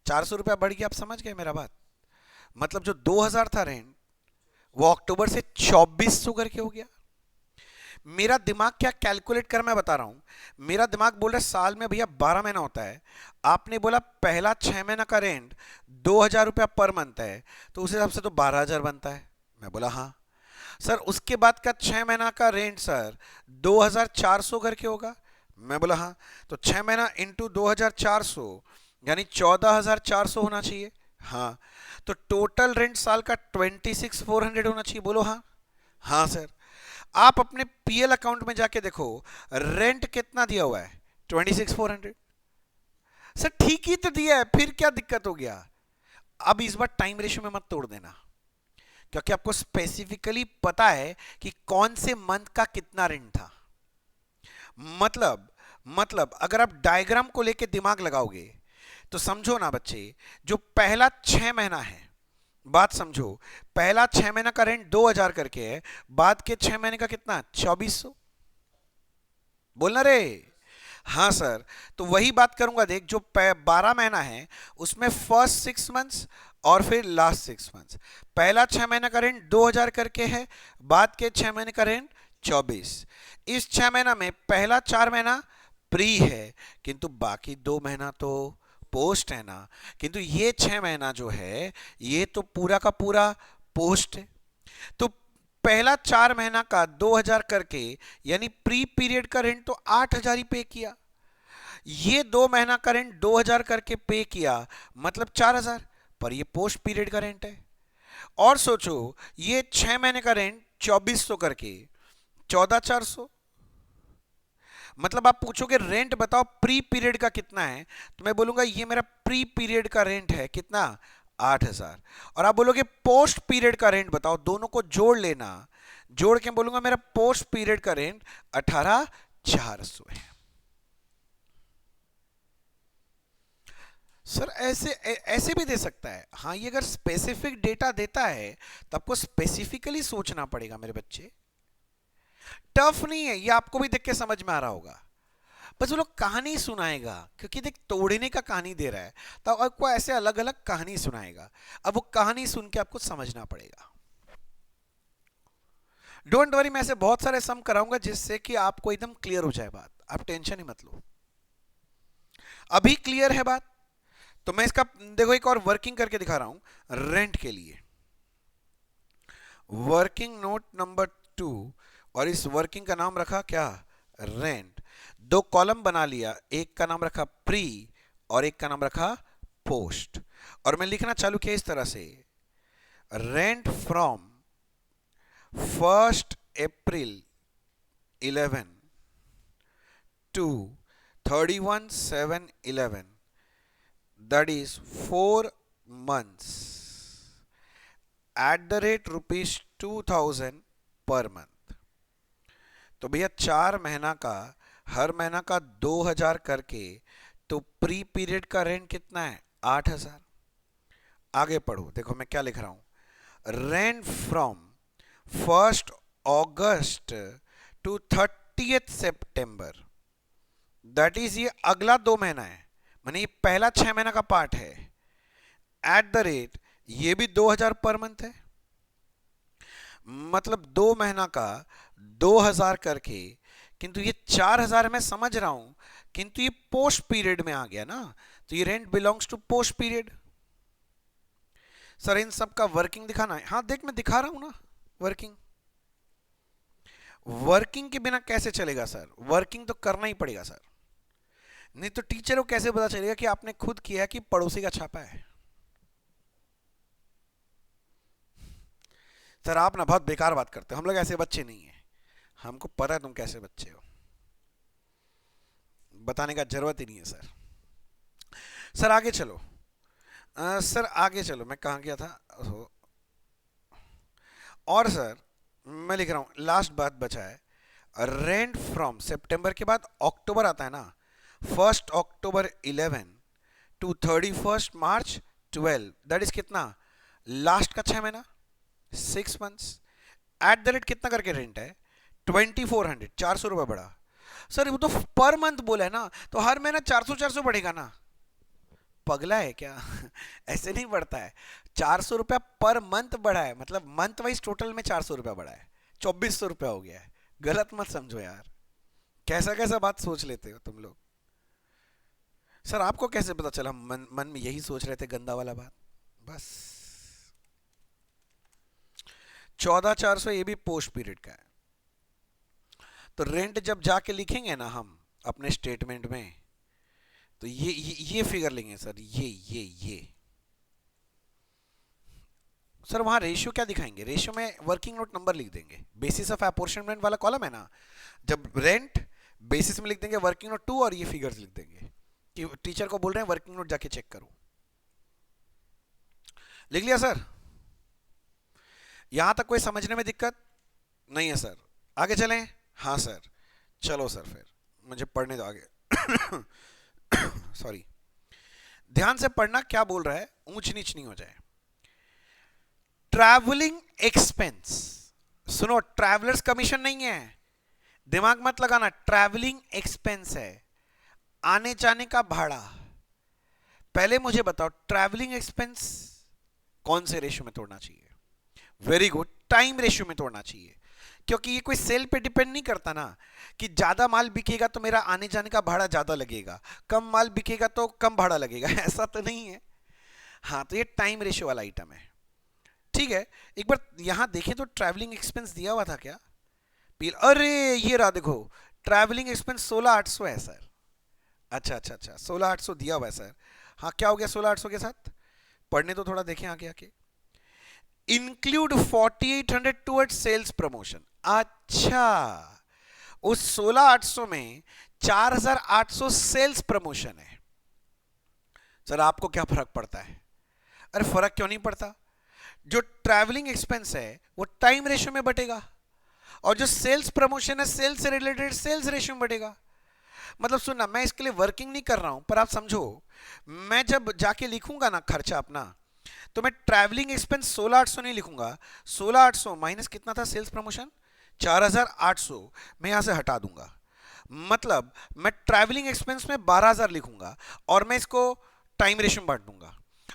400 रुपया बढ़ गया। आप समझ गए मेरा बात? मतलब जो 2000 था रेंट वो अक्टूबर से 2400 करके हो गया। मेरा दिमाग क्या कैलकुलेट कर मैं बता रहा हूं, मेरा दिमाग बोल रहा है साल में भैया 12 महीना होता है, आपने बोला पहला 6 महीना का रेंट 2000 रुपया पर मंथ है, तो उस हिसाब से तो 12,000 बनता है। मैं बोला हाँ सर, उसके बाद का 6 महीना का रेंट सर 2400 करके होगा। मैं बोला हाँ, तो 6 महीना इंटू 2400 यानी 14,400 होना चाहिए। हाँ, तो टोटल रेंट साल का 26,400 होना चाहिए। बोलो हाँ। हाँ सर, आप अपने पीएल अकाउंट में जाके देखो रेंट कितना दिया हुआ है, 26,400। सर ठीक ही तो दिया है, फिर क्या दिक्कत हो गया। अब इस बार टाइम रेशियो में मत तोड़ देना, क्योंकि आपको स्पेसिफिकली पता है कि कौन से मंथ का कितना रेंट था। मतलब अगर आप डायग्राम को लेके दिमाग लगाओगे तो समझो ना बच्चे, जो पहला 6 महीना है, बात समझो, पहला 6 महीना का रेंट 2000 करके है, बाद के 6 महीने का कितना, 2400। बोलना रे। हाँ सर, तो वही बात करूंगा। देख, जो 12 महीना है उसमें फर्स्ट 6 मंथ्स और फिर लास्ट 6 मंथ्स, पहला 6 महीना का रेंट 2000 करके है, बाद के 6 महीने का रेंट 24। इस 6 महीना में पहला 4 महीना प्री है, किंतु बाकी 2 महीना तो पोस्ट है ना। किंतु ये 6 महीना जो है ये तो पूरा का पूरा पोस्ट है। तो पहला 4 महीना का 2000 करके, यानी प्री पीरियड का रेंट तो 8000 ही पे किया, ये 2 महीना का रेंट 2000 करके पे किया, मतलब 4000, पर ये पोस्ट पीरियड का रेंट है। और सोचो, ये 6 महीने का रेंट 2400 करके 14400, मतलब आप पूछोगे रेंट बताओ प्री पीरियड का कितना है, तो मैं बोलूंगा ये मेरा प्री पीरियड का रेंट है कितना, 8000। और आप बोलोगे पोस्ट पीरियड का रेंट बताओ, दोनों को जोड़ लेना, जोड़ के बोलूंगा मेरा पोस्ट पीरियड का रेंट 18400 है। सर ऐसे ऐसे भी दे सकता है। हाँ, ये अगर स्पेसिफिक डेटा देता है तो आपको स्पेसिफिकली सोचना पड़ेगा मेरे बच्चे, टफ नहीं है, ये आपको भी देख के समझ में आ रहा होगा। बस वो लोग कहानी सुनाएगा, क्योंकि देख तोड़ने का कहानी दे रहा है तो आपको ऐसे अलग अलग कहानी सुनाएगा। अब वो कहानी सुन के आपको समझना पड़ेगा। डोंट वरी, मैं ऐसे बहुत सारे सम कराऊंगा जिससे कि आपको एकदम क्लियर हो जाए बात, आप टेंशन ही मत लो। अभी क्लियर है बात? तो मैं इसका देखो एक और वर्किंग करके दिखा रहा हूं रेंट के लिए। वर्किंग नोट नंबर 2, और इस वर्किंग का नाम रखा क्या, रेंट। दो कॉलम बना लिया, एक का नाम रखा प्री और एक का नाम रखा पोस्ट, और मैं लिखना चालू किया इस तरह से, rent from 1st April 11 to 31/7/11, that is 4 months at the rate ₹2000 per month। तो भैया 4 महीना का, हर महीना का 2000 करके, तो प्री पीरियड का रेंट कितना है, 8000। आगे पढ़ो, देखो मैं क्या लिख रहा हूं, rent from 1st August to 30th September, that is ये अगला 2 महीना है, माने ये पहला 6 महीना का पार्ट है, एट द रेट ये भी 2000 पर मंथ है, मतलब 2 महीना का 2000 करके, किंतु ये 4000 मैं समझ रहा हूं, किंतु ये पोस्ट पीरियड में आ गया ना, तो ये rent belongs to post period. Sir इन सब का वर्किंग दिखाना है? हाँ देख, मैं दिखा रहा हूं ना वर्किंग। वर्किंग के बिना कैसे चलेगा सर, वर्किंग तो करना ही पड़ेगा सर, नहीं तो टीचर को कैसे पता चलेगा कि आपने खुद किया कि पड़ोसी का छापा है। सर आप ना बहुत बेकार बात करते हो, हम लोग ऐसे बच्चे नहीं है, हमको पता है तुम कैसे बच्चे हो, बताने का जरूरत ही नहीं है सर। सर आगे चलो, सर आगे चलो, मैं कहाँ गया था, और सर मैं लिख रहा हूं लास्ट बात बचा है, रेंट फ्रॉम सितंबर के बाद अक्टूबर आता है ना, 1st October 11 to 31st March 12, that is कितना, लास्ट का 6 महीना, 6 मंथ्स, एट द रेट कितना करके रेंट है, 2400, 400 रुपये बढ़ा। सर वो तो पर मंथ बोला है ना, तो हर महीना 400 बढ़ेगा ना, पगला है क्या ऐसे नहीं बढ़ता है, 400 रुपया पर मंथ बढ़ा है, मतलब मंथ वाइज टोटल में 400 रुपया बढ़ा है, 2400 रुपया हो गया है। गलत मत समझो यार, कैसा कैसा बात सोच लेते हो तुम लोग। सर आपको कैसे पता चला, मन मन में यही सोच रहे थे गंदा वाला बात, बस। 14400 ये भी पोस्ट पीरियड का है, तो रेंट जब जाके लिखेंगे ना हम अपने स्टेटमेंट में, तो ये फिगर लेंगे सर, ये सर वहां रेशियो क्या दिखाएंगे, रेशियो में वर्किंग नोट नंबर लिख देंगे, बेसिस ऑफ अपॉर्चनमेंट वाला कॉलम है ना, जब रेंट बेसिस में लिख देंगे वर्किंग नोट 2, और ये फिगर्स लिख देंगे कि टीचर को बोल रहे हैं वर्किंग नोट जाके चेक करो। लिख लिया सर? यहां तक कोई समझने में दिक्कत नहीं है सर? आगे चलें? हाँ सर, चलो सर फिर मुझे पढ़ने दो आगे सॉरी, ध्यान से पढ़ना, क्या बोल रहा है, ऊंच नीच नहीं हो जाए। ट्रैवलिंग एक्सपेंस, सुनो, ट्रैवलर्स कमीशन नहीं है, दिमाग मत लगाना, ट्रैवलिंग एक्सपेंस है। आने जाने का भाड़ा, पहले मुझे बताओ ट्रैवलिंग एक्सपेंस कौन से रेशियो में तोड़ना चाहिए? वेरी गुड, टाइम रेशियो में तोड़ना चाहिए, क्योंकि ये कोई सेल पे डिपेंड नहीं करता ना कि ज्यादा माल बिकेगा तो मेरा आने जाने का भाड़ा ज्यादा लगेगा, कम माल बिकेगा तो कम भाड़ा लगेगा ऐसा तो नहीं है। हाँ, तो ये टाइम रेशियो वाला आइटम है। ठीक है, एक बार यहां देखें तो ट्रैवलिंग एक्सपेंस दिया हुआ था क्या? अरे ये रहा, देखो ट्रैवलिंग एक्सपेंस 16,800 है सर। अच्छा अच्छा अच्छा, 16,800 दिया हुआ है सर। हाँ, क्या हो गया 16,800 के साथ? पढ़ने तो थोड़ा देखें आगे आके। Include 4,800 toward sales promotion. अच्छा, उस 16,800 में 4,800 सेल्स प्रमोशन है। सर आपको क्या फर्क पड़ता है? अरे फर्क क्यों नहीं पड़ता? जो ट्रैवलिंग एक्सपेंस है वो टाइम रेशियो में बटेगा, और जो सेल्स प्रमोशन है सेल्स से रिलेटेड सेल्स रेशियो में बटेगा। मतलब सुनना, मैं इसके लिए वर्किंग नहीं कर रहा हूं, पर आप समझो, मैं जब जाके लिखूंगा ना खर्चा अपना, तो मैं ट्रैवलिंग एक्सपेंस 16,800 नहीं लिखूंगा, 16,800 माइनस कितना था सेल्स प्रमोशन, 4,800 मैं यहां से हटा दूंगा। मतलब मैं ट्रैवलिंग एक्सपेंस में 12,000 लिखूंगा और मैं इसको टाइम रेशियो में बांट दूंगा,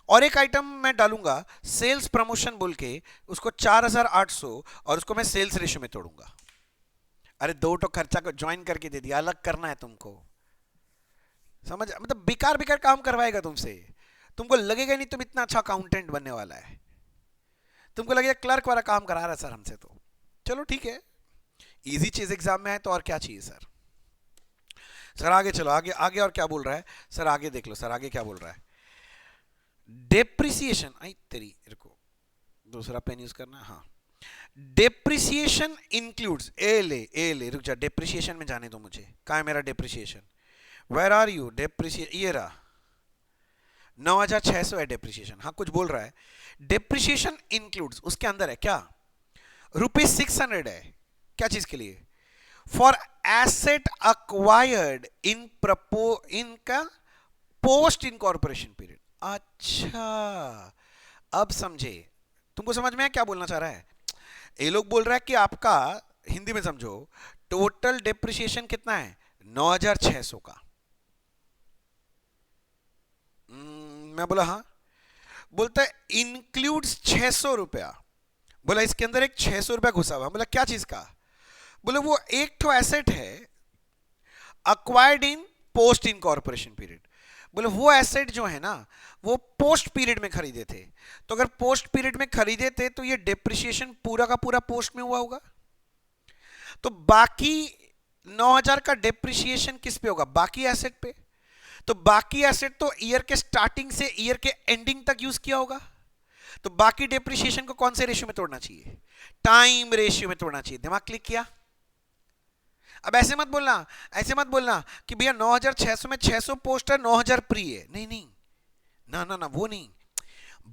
और एक आइटम मैं डालूंगा सेल्स प्रमोशन बोल के, उसको 4,800, और उसको मैं सेल्स रेशियो में तोड़ूंगा। अरे दो तो खर्चा को ज्वाइन करके दे दिया, अलग करना है तुमको, समझ? मतलब बेकार बेकार काम करवाएगा तुमसे, तुमको लगेगा नहीं तुम इतना अच्छा अकाउंटेंट बनने वाला है, तुमको लगेगा क्लर्क वाला काम करा रहा है सर हमसे। तो चलो ठीक है, इजी चीज एग्जाम में है तो और क्या चाहिए सर। सर आगे चलो, आगे आगे और क्या बोल रहा है सर, आगे देख लो सर आगे क्या बोल रहा है। डेप्रिसिएशन, आई तेरी, को दूसरा पेन यूज करना है। हाँ, डेप्रिसिएशन इंक्लूड्स, ए ले रुक जा, डेप्रिसिएशन में जाने दो मुझे, कहाँ है मेरा depreciation, where are you? Depreciation ये रहा, 9,600 है डेप्रिसिएशन। हाँ कुछ बोल रहा है, डेप्रिसिएशन इंक्लूड्स उसके अंदर है क्या, ₹600 है, क्या चीज के लिए? फॉर एसेट अक्वायर्ड इन का पोस्ट इनकॉर्पोरेशन पीरियड। अच्छा, अब समझे, तुमको समझ में है क्या बोलना चाह रहा है? ये लोग बोल रहा है कि आपका, हिंदी में समझो, टोटल डेप्रिसिएशन कितना है? 9,600 का। मैं बोला हाँ, बोलता है इंक्लूड्स 600 रुपया। बोला इसके अंदर एक 600 रुपया घुसा हुआ। बोला क्या चीज का? बोले वो एक तो एसेट है acquired in post incorporation period. बोले वो एसेट जो है ना वो पोस्ट पीरियड में खरीदे थे, तो अगर पोस्ट पीरियड में खरीदे थे तो ये डेप्रिसिएशन पूरा का पूरा पोस्ट में हुआ होगा, तो बाकी 9,000 का डेप्रिसिएशन किस पे होगा? बाकी एसेट पे। तो बाकी एसेट तो ईयर के स्टार्टिंग से ईयर के एंडिंग तक यूज किया होगा, तो बाकी डेप्रिसिएशन को कौन से रेशियो में तोड़ना चाहिए? टाइम रेशियो में तोड़ना चाहिए। दिमाग क्लिक किया? अब ऐसे मत बोलना, ऐसे मत बोलना कि भैया 9,600 में 600 पोस्ट है, 9,000 प्री है। नहीं नहीं, ना ना ना, वो नहीं।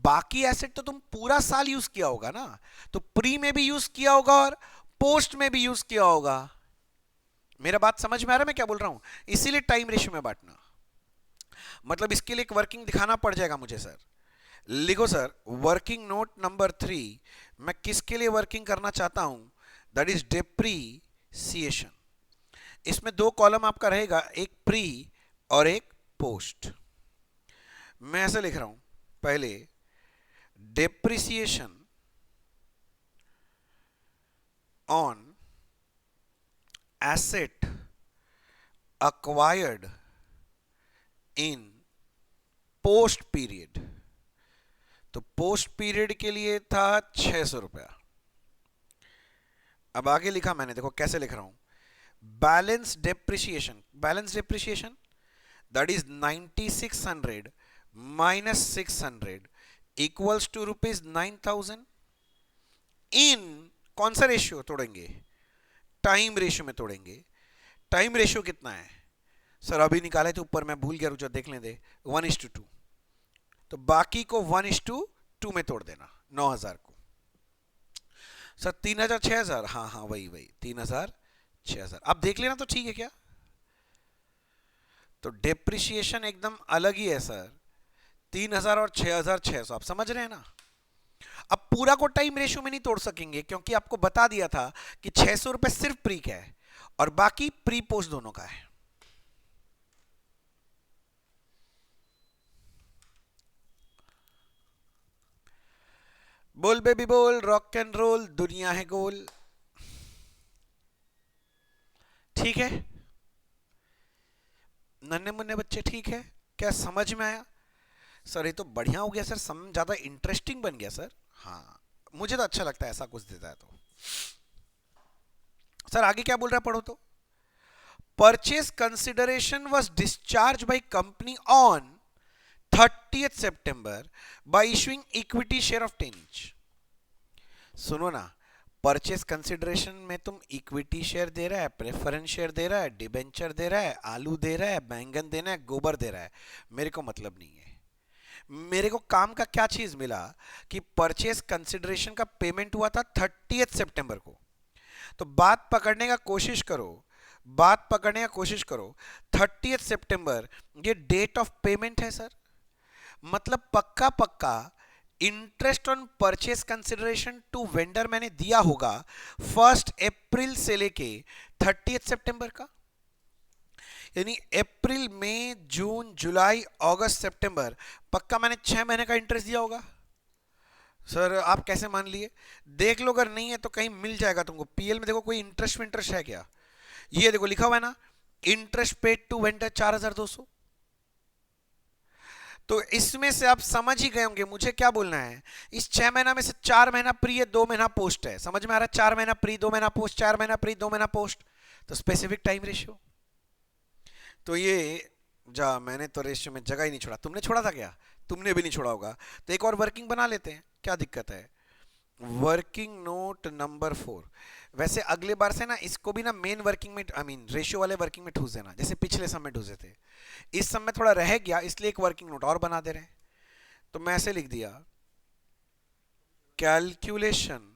बाकी एसेट तो तुम पूरा साल यूज किया होगा ना, तो प्री में भी यूज किया होगा और पोस्ट में भी यूज किया होगा। मेरा बात समझ में आ रहा है मैं क्या बोल रहा हूं? इसीलिए टाइम रेशियो में बांटना। मतलब इसके लिए एक वर्किंग दिखाना पड़ जाएगा मुझे सर। लिखो सर, वर्किंग नोट नंबर 3, मैं किसके लिए वर्किंग करना चाहता हूं? That is depreciation. इसमें दो कॉलम आपका रहेगा, एक प्री और एक पोस्ट। मैं ऐसे लिख रहा हूं, पहले depreciation on asset acquired in post period. तो पोस्ट पीरियड के लिए था 600 रुपया। अब आगे लिखा मैंने, देखो कैसे लिख रहा हूं, balance depreciation, balance depreciation that is 9,600 minus 600 equals to ₹9,000 in कौन सा रेशियो तोड़ेंगे? टाइम रेशियो में तोड़ेंगे। टाइम रेशियो कितना है सर? अभी निकाले थे ऊपर, मैं भूल गया, रुक जा देख लें दे, 1:2। तो बाकी को 1:2 में तोड़ देना, 9,000 को। सर 3,000 6,000, हाँ हाँ वही वही 3,000 6,000। अब देख लेना तो ठीक है क्या? तो डेप्रिसिएशन एकदम अलग ही है सर, 3,000 और 6,600, आप समझ रहे हैं ना? अब पूरा को टाइम रेशियो में नहीं तोड़ सकेंगे, क्योंकि आपको बता दिया था कि 600 रुपए सिर्फ प्री का है और बाकी प्री पोस्ट दोनों का है। बोल बेबी बोल, रॉक एंड रोल, दुनिया है गोल। ठीक है नन्हे मुन्ने बच्चे, ठीक है। क्या समझ में आया? सर ये तो बढ़िया हो गया सर, सम ज्यादा इंटरेस्टिंग बन गया सर। हाँ मुझे तो अच्छा लगता है ऐसा कुछ देता है तो। सर आगे क्या बोल रहा है, पढ़ो तो। Purchase consideration was discharge by company on 30th September by issuing equity share of 10 each। सुनो ना, परचेस कंसिडरेशन में तुम इक्विटी शेयर दे रहा है, प्रेफरेंस शेयर दे रहा है, डिबेंचर दे रहा है, आलू दे रहा है, बैंगन देना है, गोबर दे रहा है, मेरे को मतलब नहीं है। मेरे को काम का क्या चीज मिला कि परचेस कंसिडरेशन का पेमेंट हुआ था 30th September को। तो बात पकड़ने का कोशिश करो, बात पकड़ने का कोशिश करो। 30th September ये डेट ऑफ पेमेंट है सर। मतलब पक्का पक्का interest on purchase consideration to vendor मैंने दिया होगा 1 अप्रैल से लेके 30th September का। यानी अप्रैल मई जून जुलाई अगस्त सितंबर, पक्का मैंने 6 महीने का इंटरेस्ट दिया होगा। सर आप कैसे मान लिए? देख लो, अगर नहीं है तो कहीं मिल जाएगा तुमको। पीएल में देखो कोई इंटरेस्ट है क्या? ये देखो लिखा हुआ है ना, इंटरेस्ट पेड टू वेंडर 4200। तो इसमें से आप समझ ही गए होंगे मुझे क्या बोलना है। इस 6 महीना में से 4 महीना प्री है, 2 महीना पोस्ट है। समझ में आ रहा है? 4 महीना प्री, 2 महीना पोस्ट, 4 महीना प्री, 2 महीना पोस्ट। तो स्पेसिफिक टाइम रेशियो। तो ये जा, मैंने तो रेशियो में जगह ही नहीं छोड़ा। तुमने छोड़ा था क्या? तुमने भी नहीं छोड़ा होगा। तो एक और वर्किंग बना लेते हैं, क्या दिक्कत है। Working note number 4। वैसे अगले बार से ना इसको भी ना मेन वर्किंग में, आई मीन रेशियो वाले वर्किंग में ठूस देना, जैसे पिछले समय ठूसे थे। इस समय थोड़ा रह गया, इसलिए एक वर्किंग नोट और बना दे रहे हैं। तो मैं ऐसे लिख दिया, कैलकुलेशन।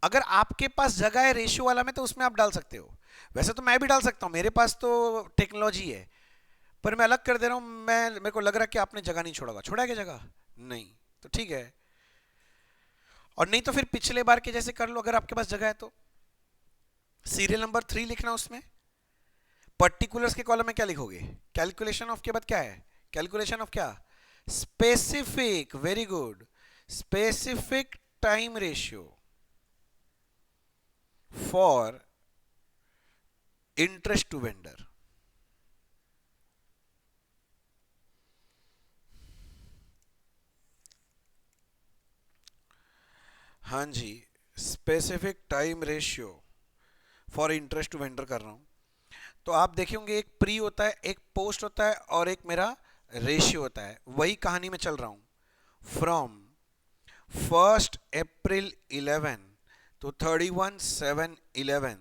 अगर आपके पास जगह है रेशियो वाला में तो उसमें आप डाल सकते हो। वैसे तो मैं भी डाल सकता हूं, मेरे पास तो टेक्नोलॉजी है। पर मैं अलग कर दे रहा हूं। मैं, मेरे को लग रहा है कि आपने जगह नहीं छोड़ा। छोड़ा है क्या जगह? नहीं। तो ठीक है। और नहीं तो फिर पिछले बार के जैसे कर लो, अगर आपके पास जगह है तो। सीरियल नंबर 3 लिखना उसमें। पर्टिकुलर्स के कॉलम में क्या लिखोगे? कैलकुलेशन ऑफ के बाद क्या है? कैलकुलेशन ऑफ क्या? Specific. Very good. Specific time ratio for interest to vendor. हाँ जी, specific time ratio for interest to vendor कर रहा हूं। तो आप देखेंगे एक प्री होता है, एक पोस्ट होता है, और एक मेरा रेशियो होता है। वही कहानी में चल रहा हूं। From 1 April 11 to 31/7/11,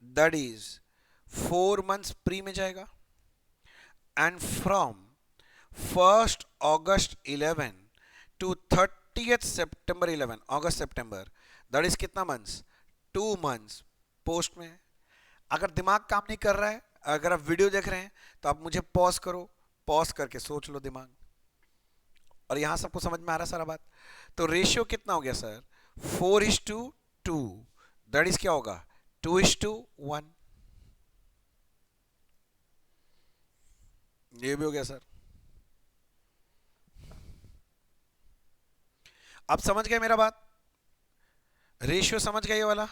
that is 4 months pre में जाएगा। And from 1 August 11 to 30th September 11, August September, that is कितना मंथ्स? 2 months पोस्ट में। अगर दिमाग काम नहीं कर रहा है, अगर आप वीडियो देख रहे हैं, तो आप मुझे पॉज करो, पॉज करके सोच लो दिमाग। और यहां सबको समझ में आ रहा है सारा बात? तो रेशियो कितना हो गया सर? 4:2। दैट इज क्या होगा? 2:1। ये भी हो गया सर। अब समझ गए मेरा बात? रेशियो समझ गए ये वाला?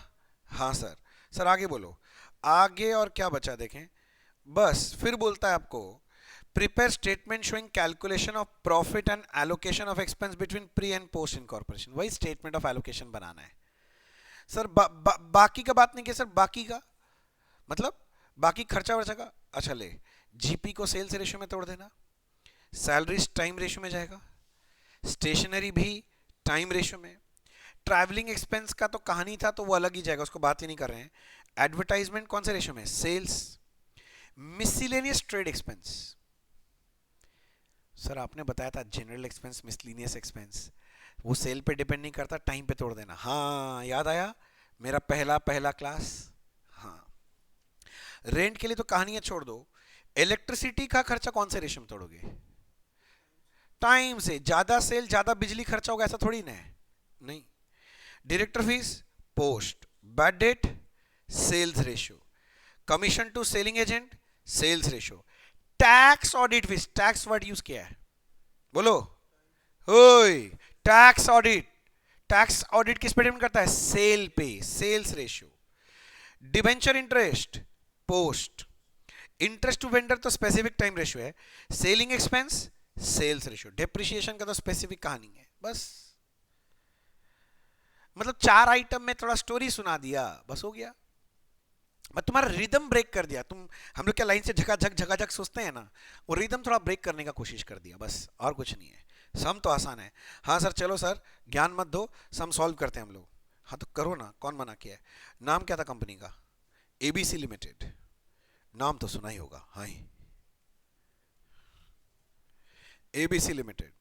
हाँ सर। सर आगे बोलो। आगे और क्या बचा देखें। बस फिर बोलता है आपको, prepare statement showing calculation of profit and allocation of expense between pre and post incorporation. वही स्टेटमेंट ऑफ एलोकेशन बनाना है सर। बाकी का बात नहीं किया सर। बाकी का मतलब बाकी खर्चा वर्चा का। अच्छा ले, जीपी को सेल्स रेशियो में तोड़ देना, सैलरीज टाइम रेशियो में जाएगा, स्टेशनरी भी टाइम रेशियो में, ट्रैवलिंग एक्सपेंस का तो कहानी था तो वो अलग ही जाएगा, उसको बात ही नहीं कर रहे हैं। एडवर्टाइजमेंट कौन से रेशियो में? Sales. Miscellaneous trade expense. Sir आपने बताया था जनरल एक्सपेंस, मिसलिनियस एक्सपेंस, वो सेल पे डिपेंड नहीं करता, टाइम पे तोड़ देना। हाँ याद आया, मेरा पहला पहला क्लास। हाँ, रेंट के लिए तो कहानियां छोड़ दो। इलेक्ट्रिसिटी का खर्चा कौन से रेशियो में तोड़ोगे? टाइम से। ज्यादा सेल ज्यादा बिजली खर्चा होगा, ऐसा थोड़ी ना है। नहीं। Director fees post, bad debt sales ratio, commission to selling agent sales ratio, tax audit fees. Tax word use किया है, बोलो। ओए, टैक्स ऑडिट। टैक्स ऑडिट किस पे डिपेंड करता है? सेल पे, sales ratio. Debenture interest post, interest to vendor तो स्पेसिफिक टाइम रेशियो है, selling expense sales ratio, depreciation का तो स्पेसिफिक कहानी है। बस मतलब 4 आइटम में थोड़ा स्टोरी सुना दिया, बस हो गया। मैं तुम्हारा रिदम ब्रेक कर दिया। तुम हम लोग क्या लाइन से झकाझक सोचते हैं ना, वो रिदम थोड़ा ब्रेक करने का कोशिश कर दिया, बस और कुछ नहीं है। सम तो आसान है। हाँ सर चलो सर ज्ञान मत दो, सम सॉल्व करते हैं हम लोग। हाँ तो करो ना, कौन मना किया है? नाम क्या था कंपनी का? एबीसी लिमिटेड, नाम तो सुना ही होगा। हाँ ही, एबीसी लिमिटेड।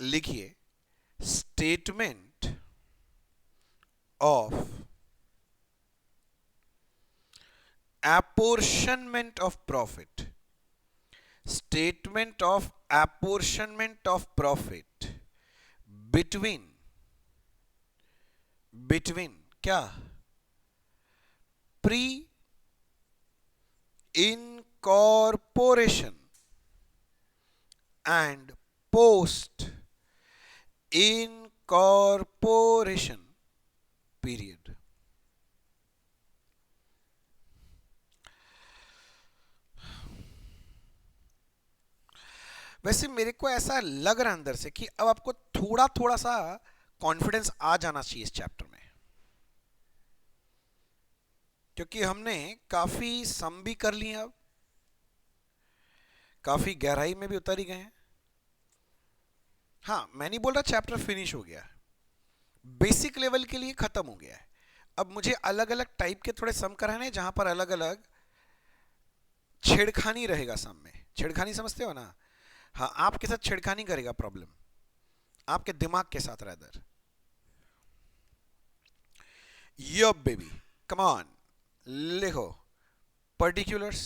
लिखिए statement of apportionment of profit, statement of apportionment of profit between क्या? pre incorporation and post incorporation period। वैसे मेरे को ऐसा लग रहा है अंदर से कि अब आपको थोड़ा थोड़ा सा कॉन्फिडेंस आ जाना चाहिए इस चैप्टर में, क्योंकि हमने काफी सम भी कर लिए, अब काफी गहराई में भी उतर ही गए हैं। हाँ मैं नहीं बोल रहा चैप्टर फिनिश हो गया है, बेसिक लेवल के लिए खत्म हो गया है। अब मुझे अलग अलग टाइप के थोड़े सम कराने, जहां पर अलग अलग छेड़खानी रहेगा सम में। छेड़खानी समझते हो ना? हाँ आपके साथ छेड़खानी करेगा प्रॉब्लम, आपके दिमाग के साथ rather. Yo baby come on, लिखो particulars,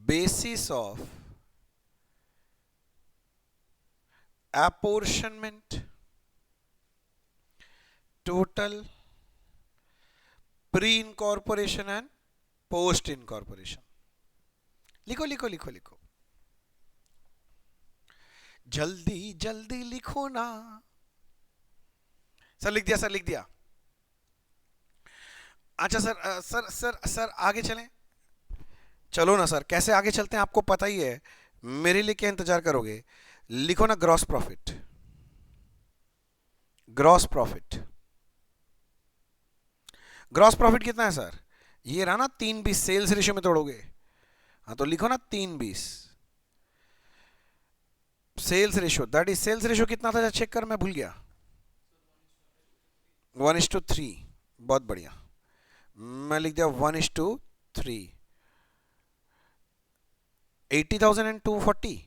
basis of apportionment, total, pre-incorporation and post-incorporation। लिखो लिखो लिखो लिखो, जल्दी जल्दी लिखो ना। सर लिख दिया, सर लिख दिया। अच्छा सर सर सर सर आगे चलें? चलो ना सर, कैसे आगे चलते हैं आपको पता ही है, मेरे लिए क्या इंतजार करोगे? लिखो ना gross profit. Gross profit, gross profit कितना है सर? ये रहा ना 3/20, सेल्स रेशियो में तोड़ोगे। हाँ तो लिखो ना 3/20 sales ratio, that is sales ratio कितना था चेक कर, मैं भूल गया। 1:3, बहुत बढ़िया, मैं लिख दिया 1:3। 80,000 एंड 240।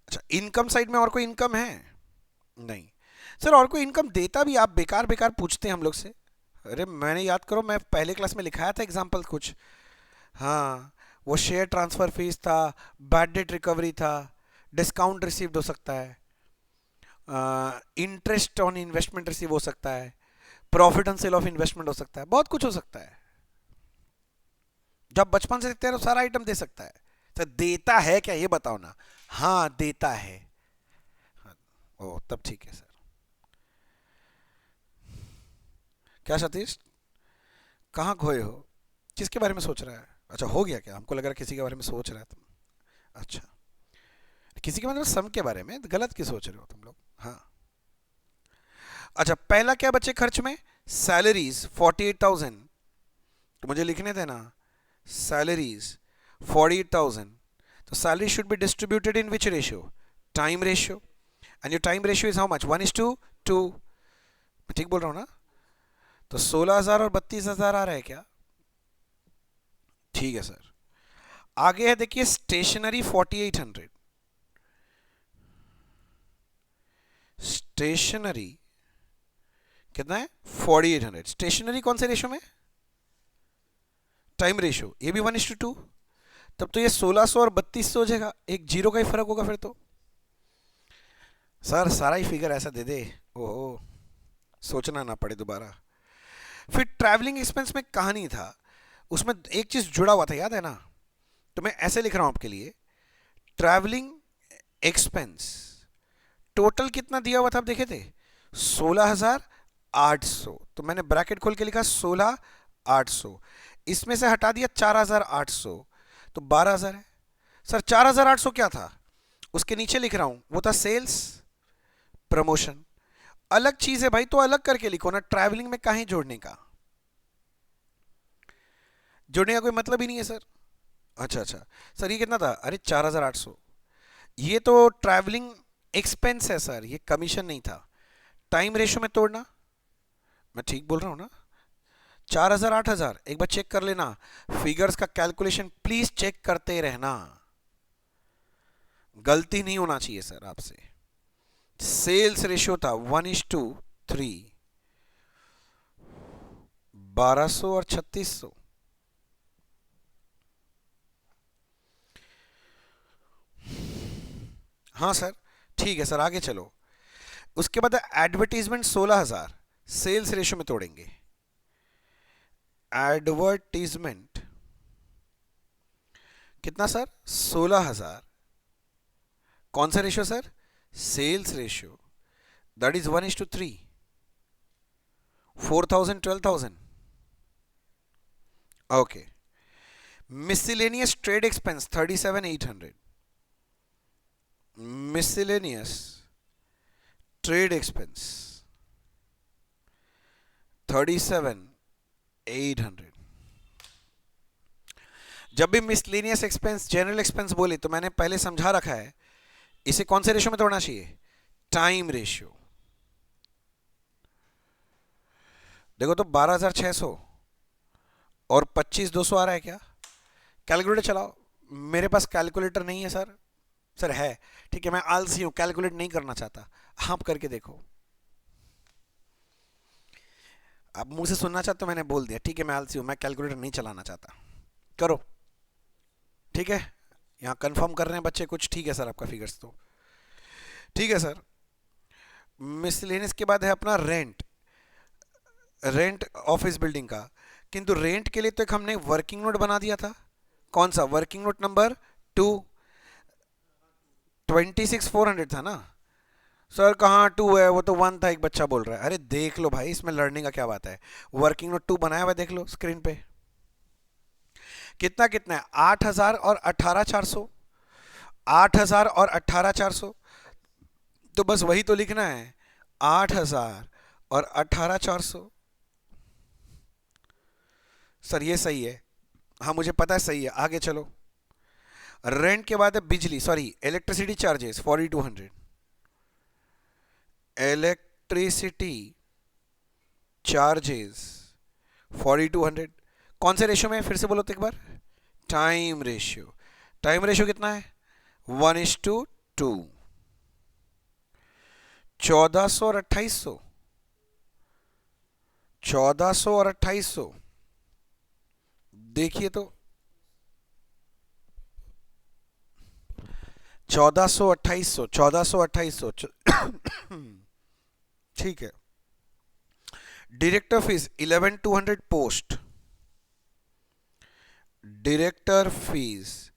अच्छा इनकम साइड में और कोई इनकम है? नहीं सर, और कोई इनकम देता भी आप बेकार बेकार पूछते हैं हम लोग से। अरे मैंने याद करो, मैं पहले क्लास में लिखाया था एग्जाम्पल कुछ। हाँ वो शेयर ट्रांसफर फीस था, बैड डेट रिकवरी था, डिस्काउंट रिसीव्ड हो सकता है, इंटरेस्ट ऑन इन्वेस्टमेंट रिसीव हो सकता है, profit on sale of investment हो सकता है, बहुत कुछ हो सकता है। जब बचपन से देखते हैं तो सारा आइटम दे सकता है। सर देता है क्या ये बताओ ना? हाँ देता है। हाँ, ओ तब ठीक है सर। क्या सतीश, कहाँ खोए हो? किसके बारे में सोच रहा है? अच्छा हो गया क्या? हमको लग रहा है किसी के बारे में सोच रहा है तुम। अच्छा किसी के मतलब सम के बारे में, गलत की सोच रहे हो तुम लोग। हाँ अच्छा पहला क्या बच्चे खर्च में? सैलरीज 48,000, तो मुझे लिखने देना सैलरीज 48,000। तो salary should be distributed in which ratio? Time ratio. And your time ratio is how much? 1:2। मैं ठीक बोल रहा हूँ ना? तो 16,000 और 32,000 आ रहा है क्या? ठीक है सर। आगे है देखिए स्टेशनरी 4800। स्टेशनरी कितना है? 4800। स्टेशनरी कौन से रेशियो में? टाइम रेशियो, ये भी 1:2। तब तो ये 1600 और 3200 हो जाएगा, एक जीरो का ही फर्क होगा फिर तो। सर सारा ही फिगर ऐसा दे दे, ओहो सोचना ना पड़े दोबारा। फिर ट्रैवलिंग एक्सपेंस में कहानी था, उसमें एक चीज जुड़ा हुआ था, याद है ना? तो मैं ऐसे लिख रहा हूं आपके लिए, ट्रैवलिंग एक्सपेंस टोटल कितना दिया हुआ था आप देखे थे? 16,800। तो मैंने ब्रैकेट खोल के लिखा 16,800, इसमें से हटा दिया 4,800, तो 12,000 है। सर 4,800 क्या था? उसके नीचे लिख रहा हूं, वो था सेल्स प्रमोशन। अलग चीज है भाई, तो अलग करके लिखो ना, ट्रैवलिंग में काहे जोड़ने का? जोड़ने का कोई मतलब ही नहीं है सर। अच्छा अच्छा। सर ये कितना था? अरे 4,800। ये तो ट्रैवलिंग एक्सपेंस है सर, ये कमीशन नहीं था। टाइम रेशो में तोड़ना, मैं ठीक बोल रहा हूं ना? 4,000 8,000, एक बार चेक कर लेना। फिगर्स का कैलकुलेशन प्लीज चेक करते रहना, गलती नहीं होना चाहिए सर आपसे। सेल्स रेशियो था 1:3, 1,200 और 3,600। हाँ सर, ठीक है सर, आगे चलो। उसके बाद एडवर्टीजमेंट 16,000, सेल्स रेशियो में तोड़ेंगे। एडवर्टीजमेंट कितना सर? 16,000। कौन सा ratio sir? Sales ratio. That is 1:3, 4,000 12,000। Okay. Miscellaneous trade expense 37,800। Miscellaneous trade expense 37,800। जब भी मिसलेनियस एक्सपेंस जनरल एक्सपेंस बोले तो मैंने पहले समझा रखा है, इसे कौन से रेशियो में तोड़ना चाहिए? Time ratio. देखो तो 12,600 और 25,200 आ रहा है क्या? कैलकुलेटर चलाओ। मेरे पास कैलकुलेटर नहीं है सर। सर है, ठीक है, मैं आलसी हूं, कैलकुलेट नहीं करना चाहता। आप करके देखो। आप मुंह से सुनना चाहते हो, मैंने बोल दिया, ठीक है मैं आलसी हूं, मैं कैलकुलेटर नहीं चलाना चाहता। करो। ठीक है, यहाँ कंफर्म कर रहे हैं बच्चे कुछ। ठीक है सर, आपका फिगर्स तो ठीक है सर। मिसलेनियस के बाद है अपना रेंट। रेंट ऑफिस बिल्डिंग का, किंतु रेंट के लिए तो एक हमने वर्किंग नोट बना दिया था। कौन सा? Working note number 2। 26,400 था ना सर? कहाँ 2 है, वो तो 1 था, एक बच्चा बोल रहा है। अरे देख लो भाई, इसमें लर्निंग का क्या बात है? वर्किंग नोट 2 बनाया हुआ है, देख लो स्क्रीन पे। कितना कितना है? 8,000 और 18,400। 8,000 और 18,400, तो बस वही तो लिखना है, 8,000 और 18,400। सर ये सही है, हाँ मुझे पता है सही है, आगे चलो। रेंट के बाद है बिजली, sorry electricity charges 4,200। Electricity charges 4,200। कौन से रेशियो में है? फिर से बोलो तो एक बार। Time ratio. टाइम रेशियो कितना है? 1:2। 1,400 और 2,800। 1,400 और 2,800, देखिए तो। 1,400 2,800, 1,400 2,800। ठीक है। Director fees 11,200 post. Director fees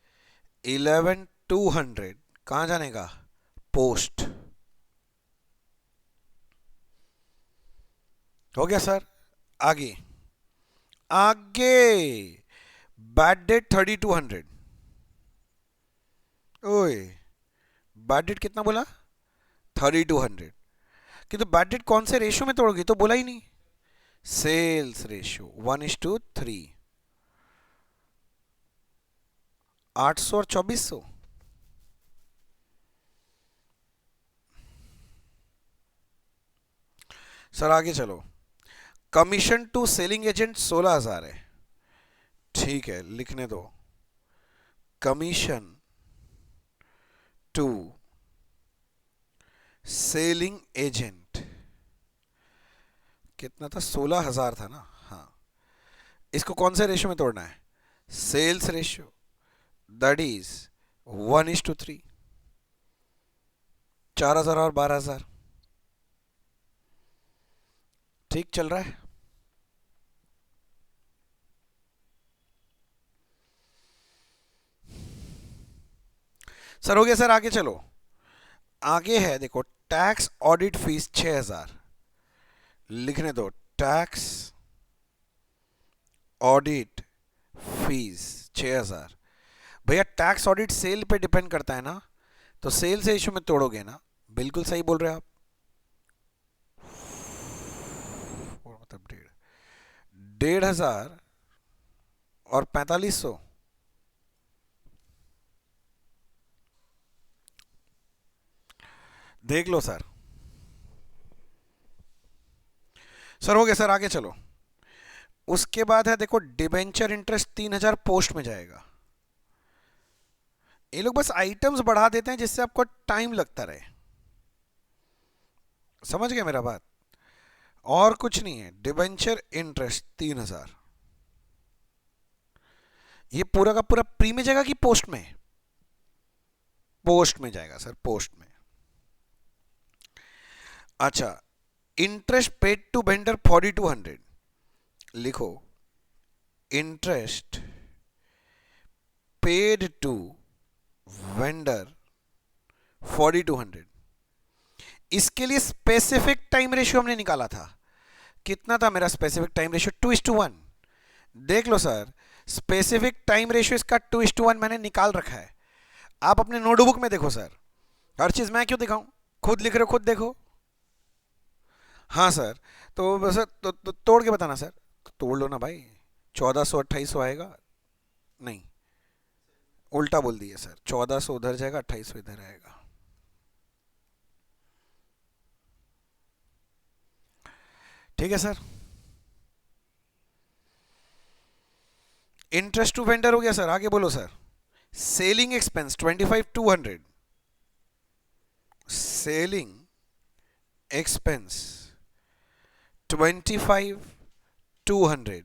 11,200 कहां जाने का? पोस्ट। हो गया सर। आगे आगे बैड डेट 3,200। ओए, बैड डेट कितना बोला? 3,200। किंतु बैड डेट कौन से रेशियो में तोड़ोगी, तो बोला ही नहीं। Sales ratio 1:3। 800 और 2,400। सर आगे चलो। कमीशन टू सेलिंग एजेंट 16,000 है। ठीक है, लिखने दो। कमीशन टू सेलिंग एजेंट कितना था? 16,000 था ना? हाँ। इसको कौन से रेशियो में तोड़ना है? Sales ratio, that is 1:3। 4,000 और 12,000। ठीक चल रहा है। सर हो गया सर, आगे चलो। आगे है देखो, टैक्स ऑडिट फीस 6,000 लिखने दो। Tax audit fees 6,000। भैया टैक्स ऑडिट सेल पे डिपेंड करता है ना, तो सेल से इशू में तोड़ोगे ना। बिल्कुल सही बोल रहे हैं आप। और मतलब 1,500 और 4,500। देख लो सर। सर हो गया सर, आगे चलो। उसके बाद है देखो, डिबेंचर इंटरेस्ट 3,000 पोस्ट में जाएगा। ये लोग बस आइटम्स बढ़ा देते हैं जिससे आपको टाइम लगता रहे। समझ गए मेरा बात? और कुछ नहीं है। डिबेंचर इंटरेस्ट 3,000, ये पूरा का पूरा प्री में जाएगा कि पोस्ट में? पोस्ट में जाएगा सर, पोस्ट में। अच्छा, इंटरेस्ट पेड टू वेंडर 4,200 लिखो। Interest paid to vendor 4,200। इसके लिए स्पेसिफिक टाइम रेशियो हमने निकाला था। कितना था मेरा स्पेसिफिक टाइम रेशियो? 2:1। देख लो सर, स्पेसिफिक टाइम रेशियो इसका 2:1 मैंने निकाल रखा है। आप अपने नोटबुक में देखो सर, हर चीज मैं क्यों दिखाऊं? खुद लिख रहे हो, खुद देखो। हाँ सर, तो बस तो तोड़ के बताना सर। तोड़ लो ना भाई। 1,400 2,800 आएगा। नहीं, उल्टा बोल दिए सर। 1,400 उधर जाएगा, 2,800 इधर आएगा। ठीक है सर। इंटरेस्ट टू वेंडर हो गया सर, आगे बोलो sir. Selling expense 25,200। Selling expense 25,200।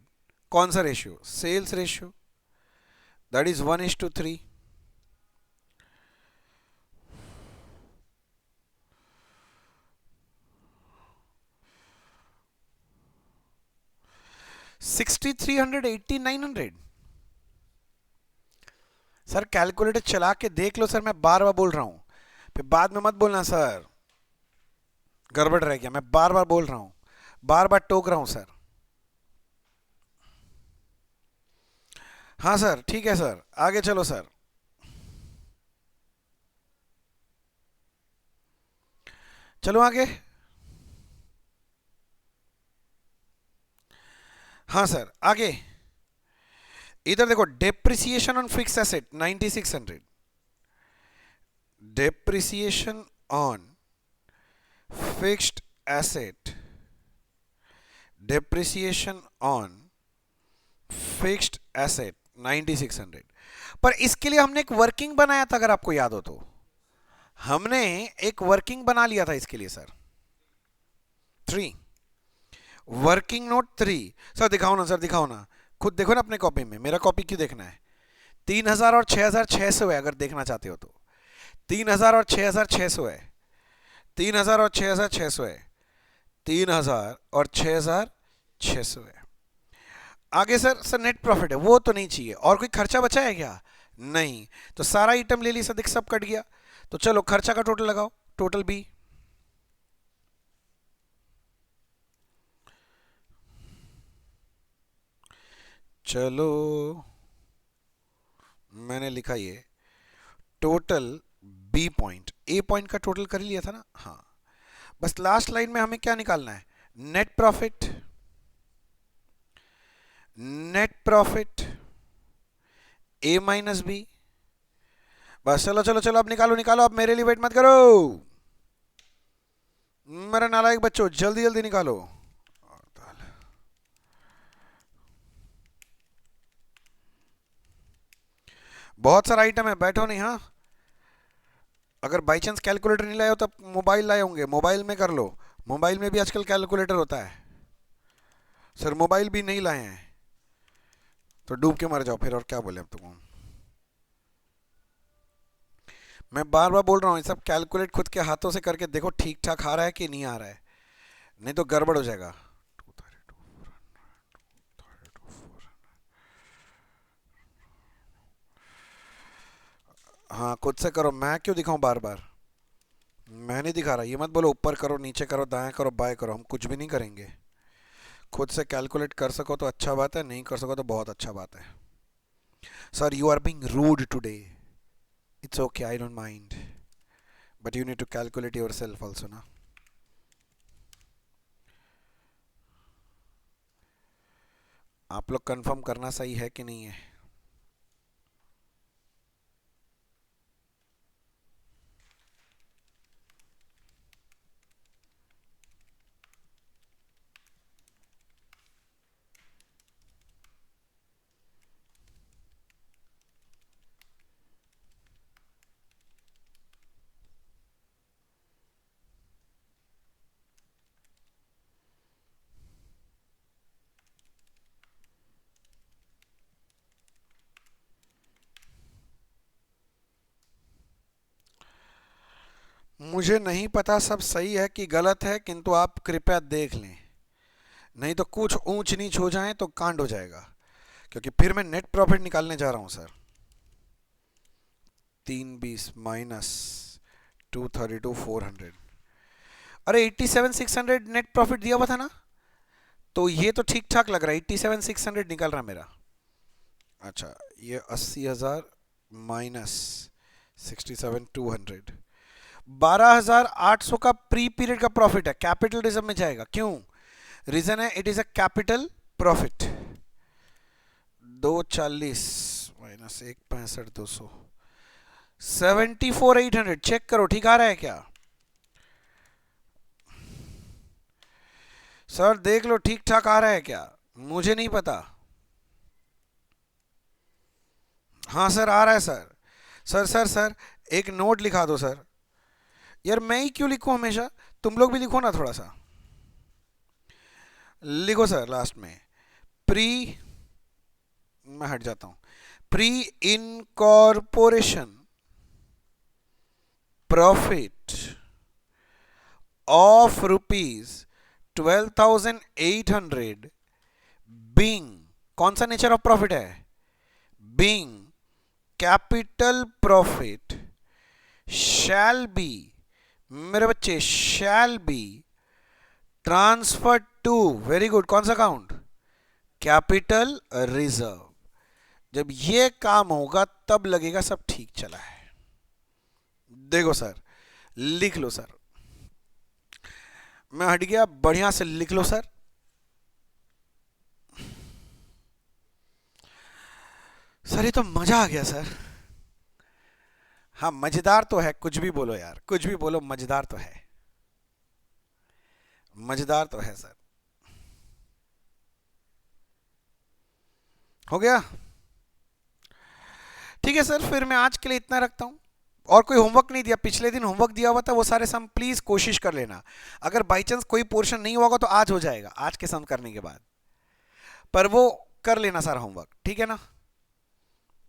कौन सा ratio? Sales ratio, that is 1:3। $6,300 $8,900। Sir calculator चला के देख लो सर, मैं बार बार बोल रहा हूं, फिर बाद में मत बोलना सर गड़बड़ रह गया। मैं बार बार बोल रहा हूं, बार बार टोक रहा हूं सर। हाँ सर, ठीक है सर, आगे चलो सर। चलो आगे। हाँ सर, आगे इधर देखो। Depreciation on fix asset 9,600। Depreciation on fixed asset, depreciation on fixed asset 9,600। पर इसके लिए हमने एक वर्किंग बनाया था, अगर आपको याद हो तो। हमने एक वर्किंग बना लिया था इसके लिए सर। 3 working note 3। सर दिखाओ ना, सर दिखाओ ना, खुद देखो ना अपने कॉपी में। मेरा कॉपी क्यों देखना है? 3,000 और 6,600 है, अगर देखना चाहते हो तो। 3,000 और 6,600 है। 3,000 और 6,600 है। 3,000 और 6,600 है। आगे सर, सर नेट प्रॉफिट है, वो तो नहीं चाहिए। और कोई खर्चा बचा है क्या? नहीं। तो सारा आइटम ले ली सर, देख सब कट गया। तो चलो खर्चा का टोटल लगाओ, टोटल बी। चलो मैंने लिखा ये टोटल बी पॉइंट। ए पॉइंट का टोटल कर लिया था ना? हाँ। बस लास्ट लाइन में हमें क्या निकालना है? Net profit. Net profit A minus B. बस चलो चलो चलो, अब निकालो निकालो, अब मेरे लिए वेट मत करो। मेरा नालायक बच्चों, जल्दी जल्दी निकालो। बहुत सारा आइटम है, बैठो नहीं। हाँ, अगर बाई चांस कैलकुलेटर नहीं लाए हो तो मोबाइल लाए होंगे, मोबाइल में कर लो। मोबाइल में भी आजकल कैलकुलेटर होता है। सर मोबाइल भी नहीं लाए हैं तो डूब के मर जाओ फिर, और क्या बोले अब तुमको। मैं बार बार बोल रहा हूँ, ये सब कैलकुलेट खुद के हाथों से करके देखो ठीक ठाक आ रहा है कि नहीं आ रहा है, नहीं तो गड़बड़ हो जाएगा। हाँ खुद से करो, मैं क्यों दिखाऊं बार बार। मैंने मैं नहीं दिखा रहा, ये मत बोलो ऊपर करो नीचे करो दाएं करो बाएं करो, हम कुछ भी नहीं करेंगे। खुद से कैलकुलेट कर सको तो अच्छा बात है, नहीं कर सको तो बहुत अच्छा बात है। Sir you are being rude today, it's okay, I don't mind, but you need to calculate yourself also ना। आप लोग कंफर्म करना सही है कि नहीं है। मुझे नहीं पता सब सही है कि गलत है, किंतु आप कृपया देख लें, नहीं तो कुछ ऊंच नीच हो जाए तो कांड हो जाएगा, क्योंकि फिर मैं नेट प्रॉफिट निकालने जा रहा हूं सर। 320 माइनस 232,400, अरे 87,600 नेट प्रॉफिट दिया हुआ था ना, तो ये तो ठीक ठाक लग रहा है, 87,600 निकल रहा मेरा। अच्छा, ये 80,000 माइनस 67,200, 12,800 का प्री पीरियड का प्रॉफिट है, कैपिटल रिजर्व में जाएगा। क्यों? रीजन है it is a capital profit. 240 minus 165,200, 74,800, check करो ठीक आ रहा है क्या? सर देख लो ठीक ठाक आ रहा है क्या, मुझे नहीं पता। हाँ सर आ रहा है सर। सर सर सर एक नोट लिखा दो सर। यार मैं ही क्यों लिखूं हमेशा, तुम लोग भी लिखो ना थोड़ा सा। लिखो सर लास्ट में प्री, मैं हट जाता हूं, pre incorporation profit of ₹12,800 being, कौन सा नेचर ऑफ प्रॉफिट है? Being capital profit shall be, मेरे बच्चे shall be transfer to, very good, कौन सा अकाउंट? Capital reserve. जब ये काम होगा तब लगेगा सब ठीक चला है। देखो सर, लिख लो सर, मैं हट गया, बढ़िया से लिख लो सर। सर ये तो मजा आ गया सर। हाँ मजेदार तो है, कुछ भी बोलो यार, कुछ भी बोलो, मजेदार तो है, मजेदार तो है सर। हो गया? ठीक है सर, फिर मैं आज के लिए इतना रखता हूं। और कोई होमवर्क नहीं दिया, पिछले दिन होमवर्क दिया हुआ था, वो सारे सम प्लीज कोशिश कर लेना। अगर बाई चांस कोई पोर्शन नहीं होगा तो आज हो जाएगा, आज के सम करने के बाद, पर वो कर लेना सारा होमवर्क, ठीक है ना?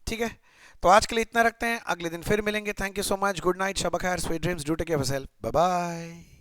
ठीक है, तो आज के लिए इतना रखते हैं, अगले दिन फिर मिलेंगे। Thank you so much, good night, शब खैर, sweet dreams, do take care of yourself, bye bye.